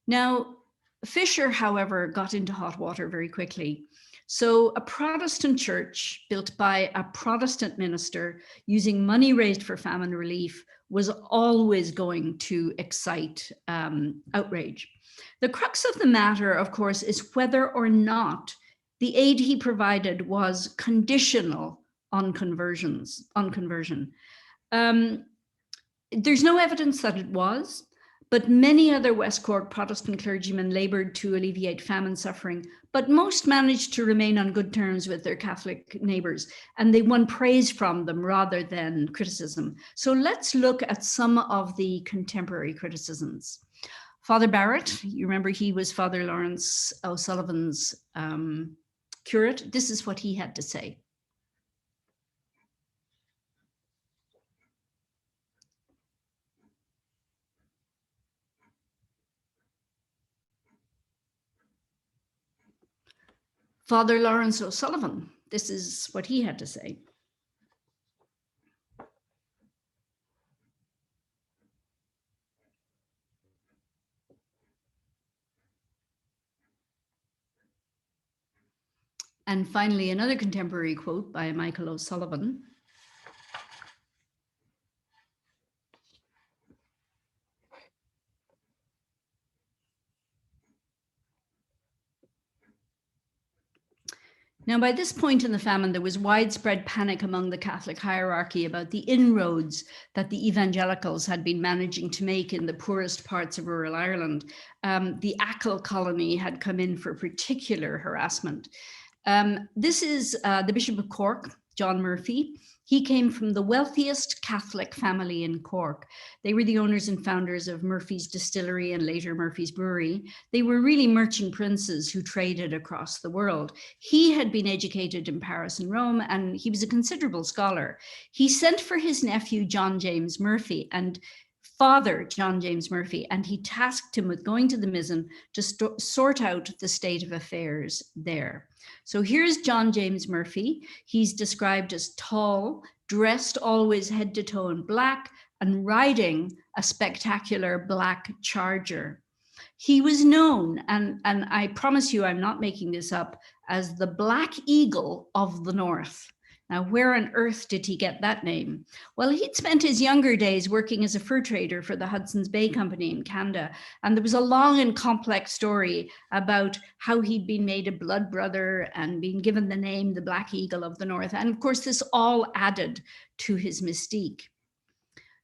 Now, Fisher, however, got into hot water very quickly. So a Protestant church built by a Protestant minister using money raised for famine relief was always going to excite outrage. The crux of the matter, of course, is whether or not the aid he provided was conditional on conversion. There's no evidence that it was, but many other West Cork Protestant clergymen labored to alleviate famine suffering, but most managed to remain on good terms with their Catholic neighbors, and they won praise from them rather than criticism. So let's look at some of the contemporary criticisms. Father Barrett, you remember he was Father Lawrence O'Sullivan's curate. This is what he had to say. Father Lawrence O'Sullivan, this is what he had to say. And finally, another contemporary quote by Michael O'Sullivan. Now, by this point in the famine, there was widespread panic among the Catholic hierarchy about the inroads that the evangelicals had been managing to make in the poorest parts of rural Ireland. The Achill colony had come in for particular harassment. This is the Bishop of Cork, John Murphy. He came from the wealthiest Catholic family in Cork. They were the owners and founders of Murphy's Distillery and later Murphy's Brewery. They were really merchant princes who traded across the world. He had been educated in Paris and Rome, and he was a considerable scholar. He sent for his nephew, John James Murphy, and Father John James Murphy, and he tasked him with going to the Mizen to sort out the state of affairs there. So here's John James Murphy. He's described as tall, dressed always head to toe in black, and riding a spectacular black charger. He was known, and I promise you I'm not making this up, as the Black Eagle of the North. Now, where on earth did he get that name? Well, he'd spent his younger days working as a fur trader for the Hudson's Bay Company in Canada, and there was a long and complex story about how he'd been made a blood brother and been given the name the Black Eagle of the North. And of course, this all added to his mystique.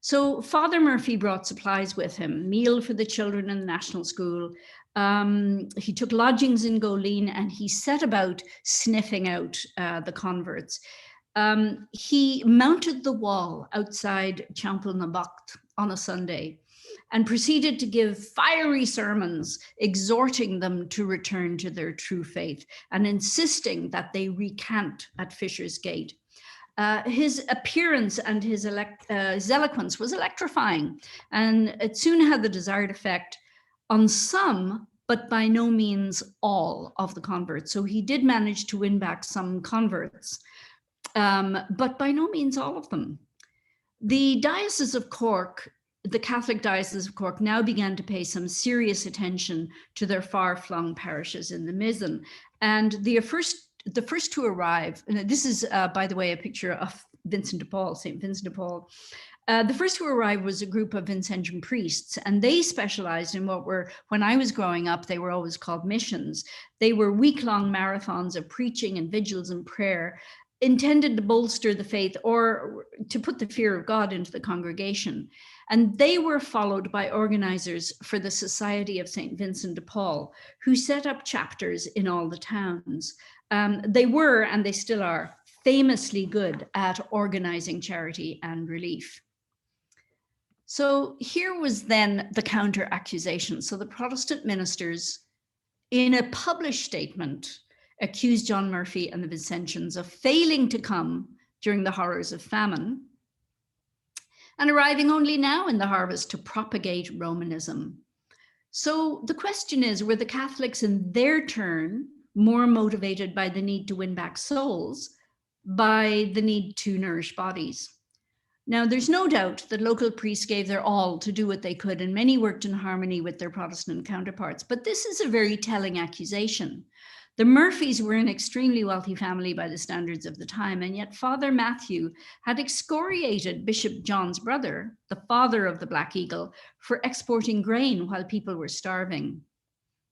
So Father Murphy brought supplies with him, meal for the children in the national school. He took lodgings in Goleen, and he set about sniffing out the converts. He mounted the wall outside Teampall mBocht on a Sunday and proceeded to give fiery sermons, exhorting them to return to their true faith and insisting that they recant at Fisher's Gate. His appearance and his eloquence was electrifying, and it soon had the desired effect on some, but by no means all of the converts. So he did manage to win back some converts, but by no means all of them. The Diocese of Cork, the Catholic Diocese of Cork, now began to pay some serious attention to their far-flung parishes in the Mizen. And the first to arrive, and this is, by the way, a picture of Vincent de Paul, St. Vincent de Paul. The first to arrive was a group of Vincentian priests, and they specialized in what were, when I was growing up, they were always called missions. They were week-long marathons of preaching and vigils and prayer, intended to bolster the faith or to put the fear of God into the congregation. And they were followed by organizers for the Society of St. Vincent de Paul, who set up chapters in all the towns. They were, and they still are, famously good at organizing charity and relief. So here was then the counter-accusation. So the Protestant ministers, in a published statement, accused John Murphy and the Vincentians of failing to come during the horrors of famine and arriving only now in the harvest to propagate Romanism. So the question is, were the Catholics in their turn more motivated by the need to win back souls, by the need to nourish bodies? Now, there's no doubt that local priests gave their all to do what they could, and many worked in harmony with their Protestant counterparts. But this is a very telling accusation. The Murphys were an extremely wealthy family by the standards of the time, and yet Father Matthew had excoriated Bishop John's brother, the father of the Black Eagle, for exporting grain while people were starving.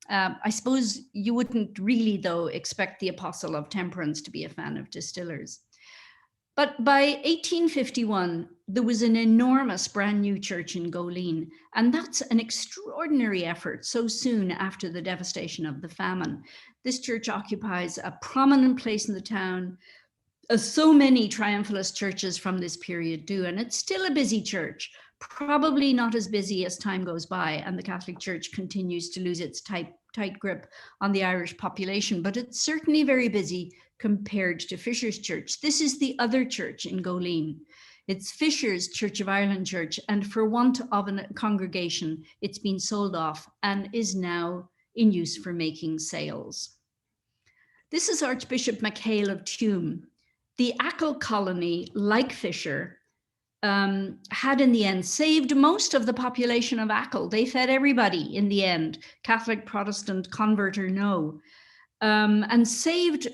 I suppose you wouldn't really, though, expect the apostle of temperance to be a fan of distillers. But by 1851, there was an enormous brand new church in Goleen, and that's an extraordinary effort so soon after the devastation of the famine. This church occupies a prominent place in the town, as so many triumphalist churches from this period do, and it's still a busy church, probably not as busy as time goes by and the Catholic Church continues to lose its tight grip on the Irish population, but it's certainly very busy compared to Fisher's church. This is the other church in Goleen. It's Fisher's Church of Ireland church, and for want of a congregation, it's been sold off and is now in use for making sales. This is Archbishop MacHale of Tuam. The Achill colony, like Fisher, had in the end saved most of the population of Achill. They fed everybody in the end, Catholic, Protestant, convert or no, and saved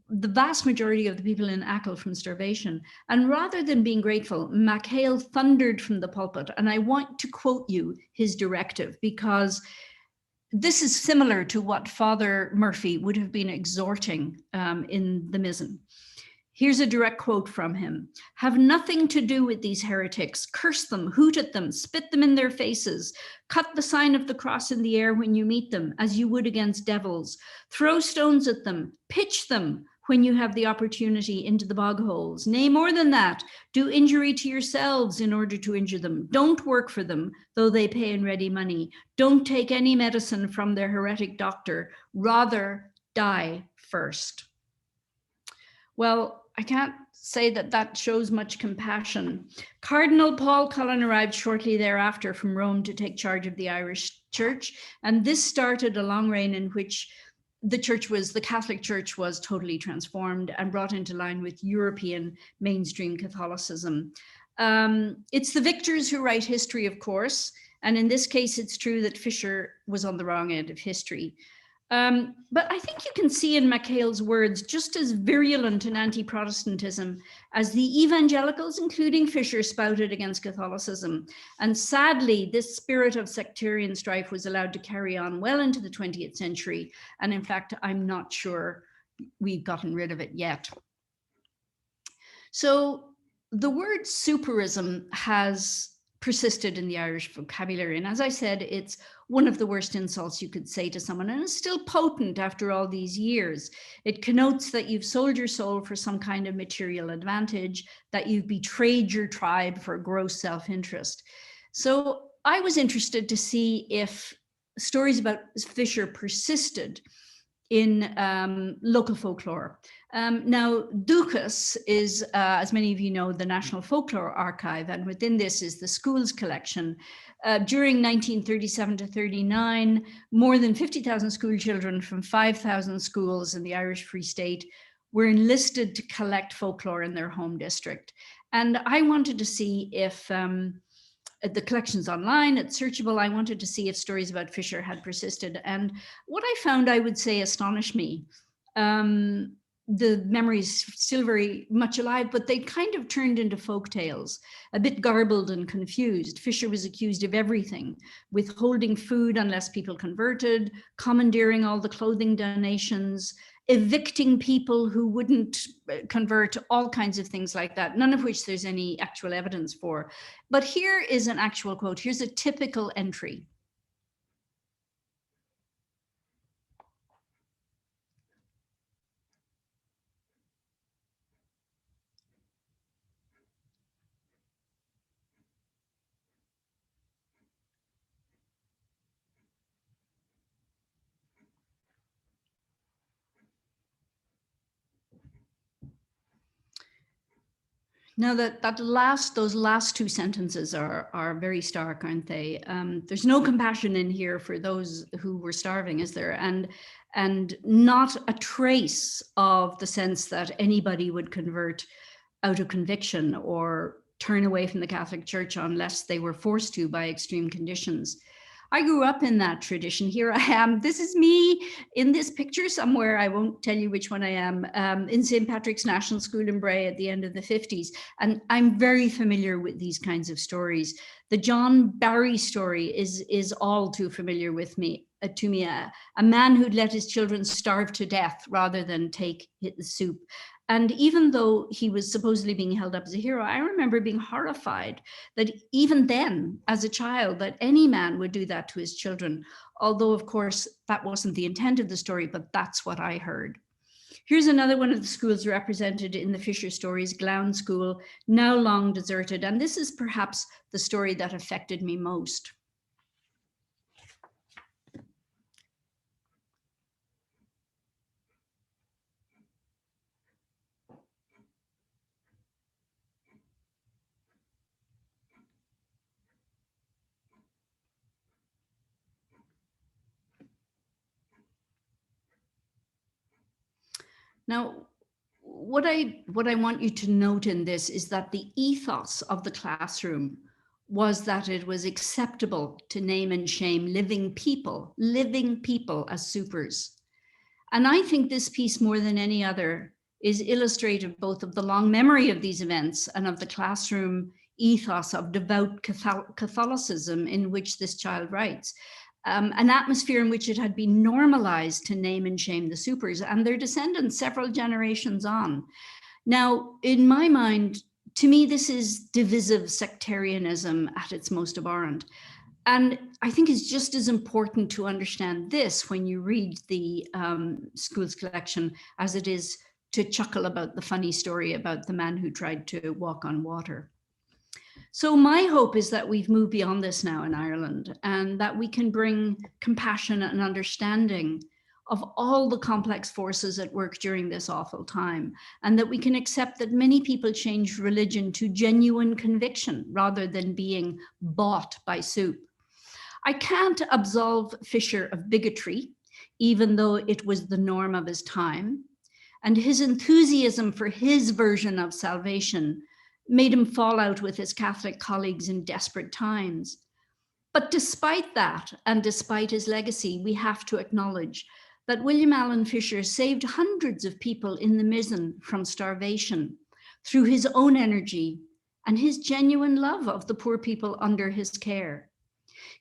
the vast majority of the people in Achill from starvation. And rather than being grateful, MacHale thundered from the pulpit, and I want to quote you his directive, because this is similar to what Father Murphy would have been exhorting in the Mizen. Here's a direct quote from him. "Have nothing to do with these heretics. Curse them, hoot at them, spit them in their faces. Cut the sign of the cross in the air when you meet them, as you would against devils. Throw stones at them, pitch them when you have the opportunity into the bog holes. Nay, more than that, do injury to yourselves in order to injure them. Don't work for them, though they pay in ready money. Don't take any medicine from their heretic doctor. Rather, die first." Well, I can't say that that shows much compassion. Cardinal Paul Cullen arrived shortly thereafter from Rome to take charge of the Irish Church, and this started a long reign in which the Catholic Church was totally transformed and brought into line with European mainstream Catholicism. It's the victors who write history, of course, and in this case, it's true that Fisher was on the wrong end of history. But I think you can see in MacHale's words just as virulent an anti-Protestantism as the evangelicals, including Fisher, spouted against Catholicism. And sadly, this spirit of sectarian strife was allowed to carry on well into the 20th century. And in fact, I'm not sure we've gotten rid of it yet. So the word superism has persisted in the Irish vocabulary. And as I said, it's one of the worst insults you could say to someone, and it's still potent after all these years. It connotes that you've sold your soul for some kind of material advantage, that you've betrayed your tribe for gross self-interest. So I was interested to see if stories about Fisher persisted in local folklore. Now, Dukas is, as many of you know, the National Folklore Archive, and within this is the schools collection. During 1937 to 39, more than 50,000 school children from 5,000 schools in the Irish Free State were enlisted to collect folklore in their home district. And I wanted to see if the collection's online, it's searchable. I wanted to see if stories about Fisher had persisted. And what I found, I would say, astonished me. The memory's still very much alive, but they kind of turned into folk tales, a bit garbled and confused. Fisher was accused of everything: withholding food unless people converted, commandeering all the clothing donations, evicting people who wouldn't convert, all kinds of things like that, none of which there's any actual evidence for. But here is an actual quote. Here's a typical entry. Now those last two sentences are very stark, aren't they? There's no compassion in here for those who were starving, is there? And not a trace of the sense that anybody would convert out of conviction or turn away from the Catholic Church unless they were forced to by extreme conditions. I grew up in that tradition. Here I am. This is me in this picture somewhere. I won't tell you which one I am, in St. Patrick's National School in Bray at the end of the 50s. And I'm very familiar with these kinds of stories. The John Barry story is all too familiar with me. To me, a man who'd let his children starve to death rather than take the soup. And even though he was supposedly being held up as a hero, I remember being horrified that even then, as a child, that any man would do that to his children. Although, of course, that wasn't the intent of the story, but that's what I heard. Here's another one of the schools represented in the Fisher stories, Glown School, now long deserted. And this is perhaps the story that affected me most. Now, what I want you to note in this is that the ethos of the classroom was that it was acceptable to name and shame living people as supers. And I think this piece, more than any other, is illustrative both of the long memory of these events and of the classroom ethos of devout Catholicism in which this child writes. An atmosphere in which it had been normalized to name and shame the supers and their descendants several generations on. Now, in my mind, to me, this is divisive sectarianism at its most abhorrent. And I think it's just as important to understand this when you read the schools collection as it is to chuckle about the funny story about the man who tried to walk on water. So my hope is that we've moved beyond this now in Ireland and that we can bring compassion and understanding of all the complex forces at work during this awful time, and that we can accept that many people changed religion to genuine conviction rather than being bought by soup. I can't absolve Fisher of bigotry, even though it was the norm of his time, and his enthusiasm for his version of salvation made him fall out with his Catholic colleagues in desperate times. But despite that, and despite his legacy, we have to acknowledge that William Allen Fisher saved hundreds of people in the Mizen from starvation through his own energy and his genuine love of the poor people under his care.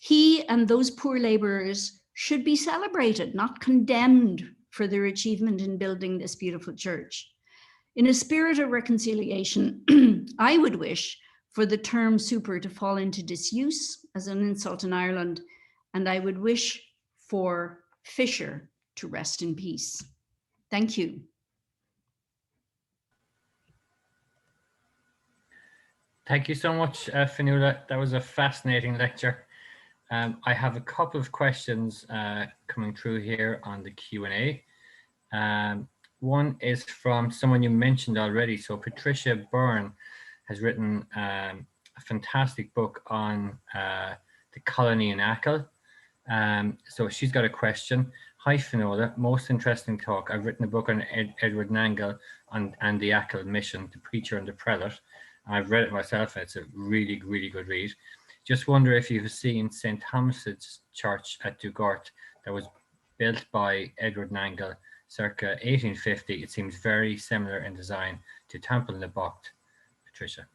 He and those poor laborers should be celebrated, not condemned for their achievement in building this beautiful church. In a spirit of reconciliation, I would wish for the term super to fall into disuse as an insult in Ireland, and I would wish for Fisher to rest in peace. Thank you. Thank you so much, Finola. That was a fascinating lecture. I have a couple of questions coming through here on the Q&A. One is from someone you mentioned already. So Patricia Byrne has written a fantastic book on the colony in Achill. So she's got a question. Hi Finola, most interesting talk. I've written a book on Edward Nangle and the Achill mission, the preacher and the prelate. I've read it myself. It's a really, really good read. Just wonder if you've seen St. Thomas's Church at Dugort that was built by Edward Nangle circa 1850. It seems very similar in design to Teampall mBocht. Patricia.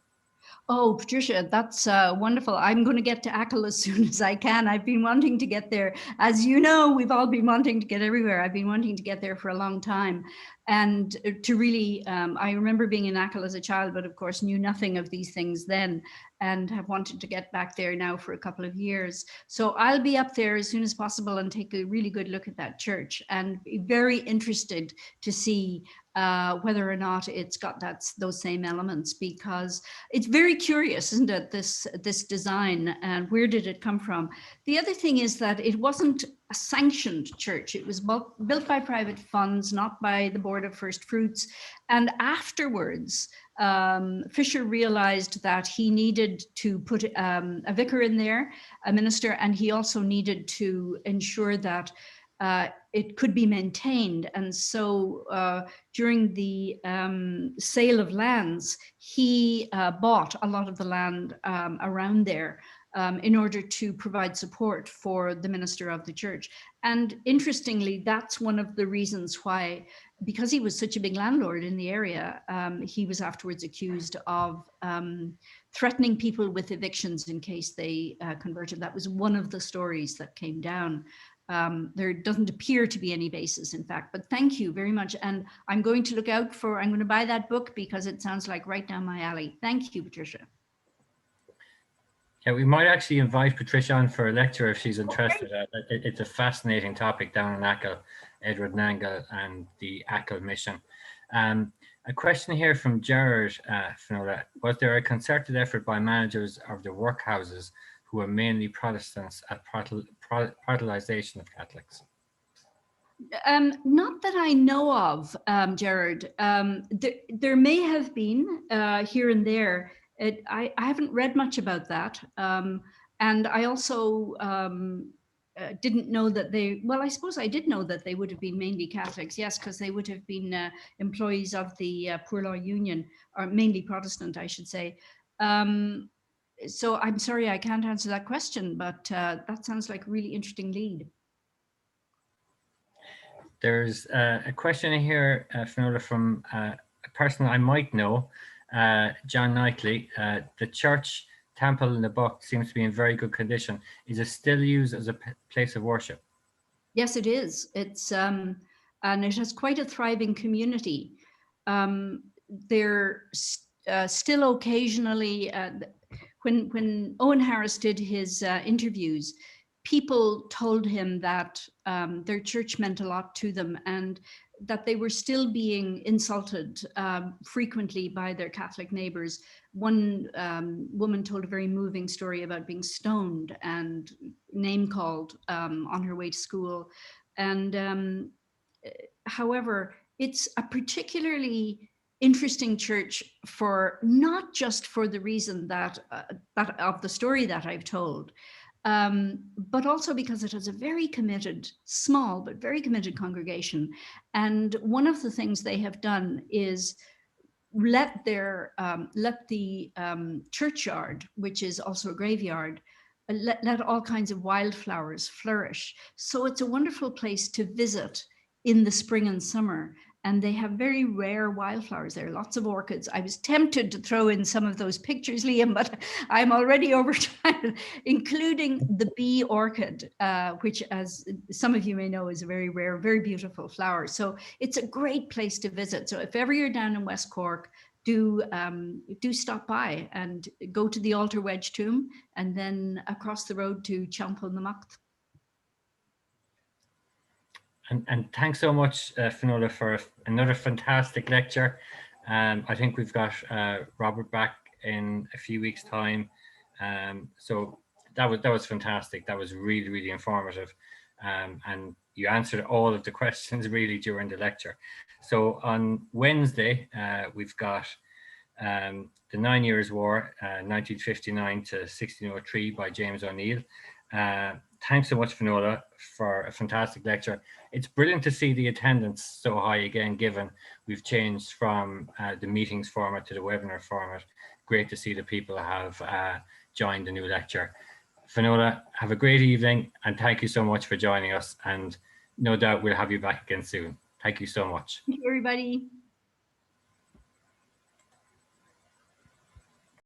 Oh, Patricia, that's wonderful. I'm going to get to Achill as soon as I can. I've been wanting to get there. As you know, we've all been wanting to get everywhere. I've been wanting to get there for a long time. And to really, I remember being in Achill as a child, but of course knew nothing of these things then, and have wanted to get back there now for a couple of years. So I'll be up there as soon as possible and take a really good look at that church, and be very interested to see whether or not it's got those same elements, because it's very curious, isn't it, this design, and where did it come from? The other thing is that it wasn't a sanctioned church. It was built by private funds, not by the Board of First Fruits. And afterwards, Fisher realized that he needed to put a vicar in there, a minister, and he also needed to ensure that it could be maintained. And so during the sale of lands, he bought a lot of the land around there in order to provide support for the minister of the church. And interestingly, that's one of the reasons why, because he was such a big landlord in the area, he was afterwards accused of threatening people with evictions in case they converted. That was one of the stories that came down. There doesn't appear to be any basis, in fact, but thank you very much. And I'm going to look out for, I'm going to buy that book because it sounds like right down my alley. Thank you, Patricia. Yeah, we might actually invite Patricia on for a lecture if she's interested. It's a fascinating topic down in Achill, Edward Nangle and the Achill mission. A question here from Gerard Finola. Was there a concerted effort by managers of the workhouses who are mainly Protestants at Protestantization of Catholics? Not that I know of, Gerard. There may have been here and there. I haven't read much about that. And I also didn't know that they, well, I suppose I did know that they would have been mainly Catholics, yes, because they would have been employees of the Poor Law Union, or mainly Protestant, I should say. So I'm sorry, I can't answer that question, but that sounds like a really interesting lead. There's a question here, Finola, from a person I might know, John Knightley. The church, Teampall mBocht, seems to be in very good condition. Is it still used as a place of worship? Yes, it is. It's and it has quite a thriving community. There still occasionally, when Owen Harris did his interviews, people told him that their church meant a lot to them, and that they were still being insulted frequently by their Catholic neighbors. One woman told a very moving story about being stoned and name called on her way to school. And however, it's a particularly interesting church for not just for the reason that of the story that I've told, but also because it has a very committed, small but very committed congregation. And one of the things they have done is let the churchyard, which is also a graveyard, let all kinds of wildflowers flourish. So it's a wonderful place to visit in the spring and summer. And they have very rare wildflowers there, lots of orchids. I was tempted to throw in some of those pictures, Liam, but I'm already over time, including the bee orchid, which, as some of you may know, is a very rare, very beautiful flower. So it's a great place to visit. So if ever you're down in West Cork, do stop by and go to the Altar Wedge Tomb, and then across the road to Teampall mBocht. And thanks so much, Finola, for another fantastic lecture. I think we've got Robert back in a few weeks' time. So that was fantastic. That was really, really informative. And you answered all of the questions really during the lecture. So on Wednesday, we've got The 9 Years' War, 1959 to 1603 by James O'Neill. Thanks so much, Finola, for a fantastic lecture. It's brilliant to see the attendance so high again, given we've changed from the meetings format to the webinar format. Great to see that people have joined the new lecture. Finola, have a great evening, and thank you so much for joining us. And no doubt we'll have you back again soon. Thank you so much. Thank you, everybody.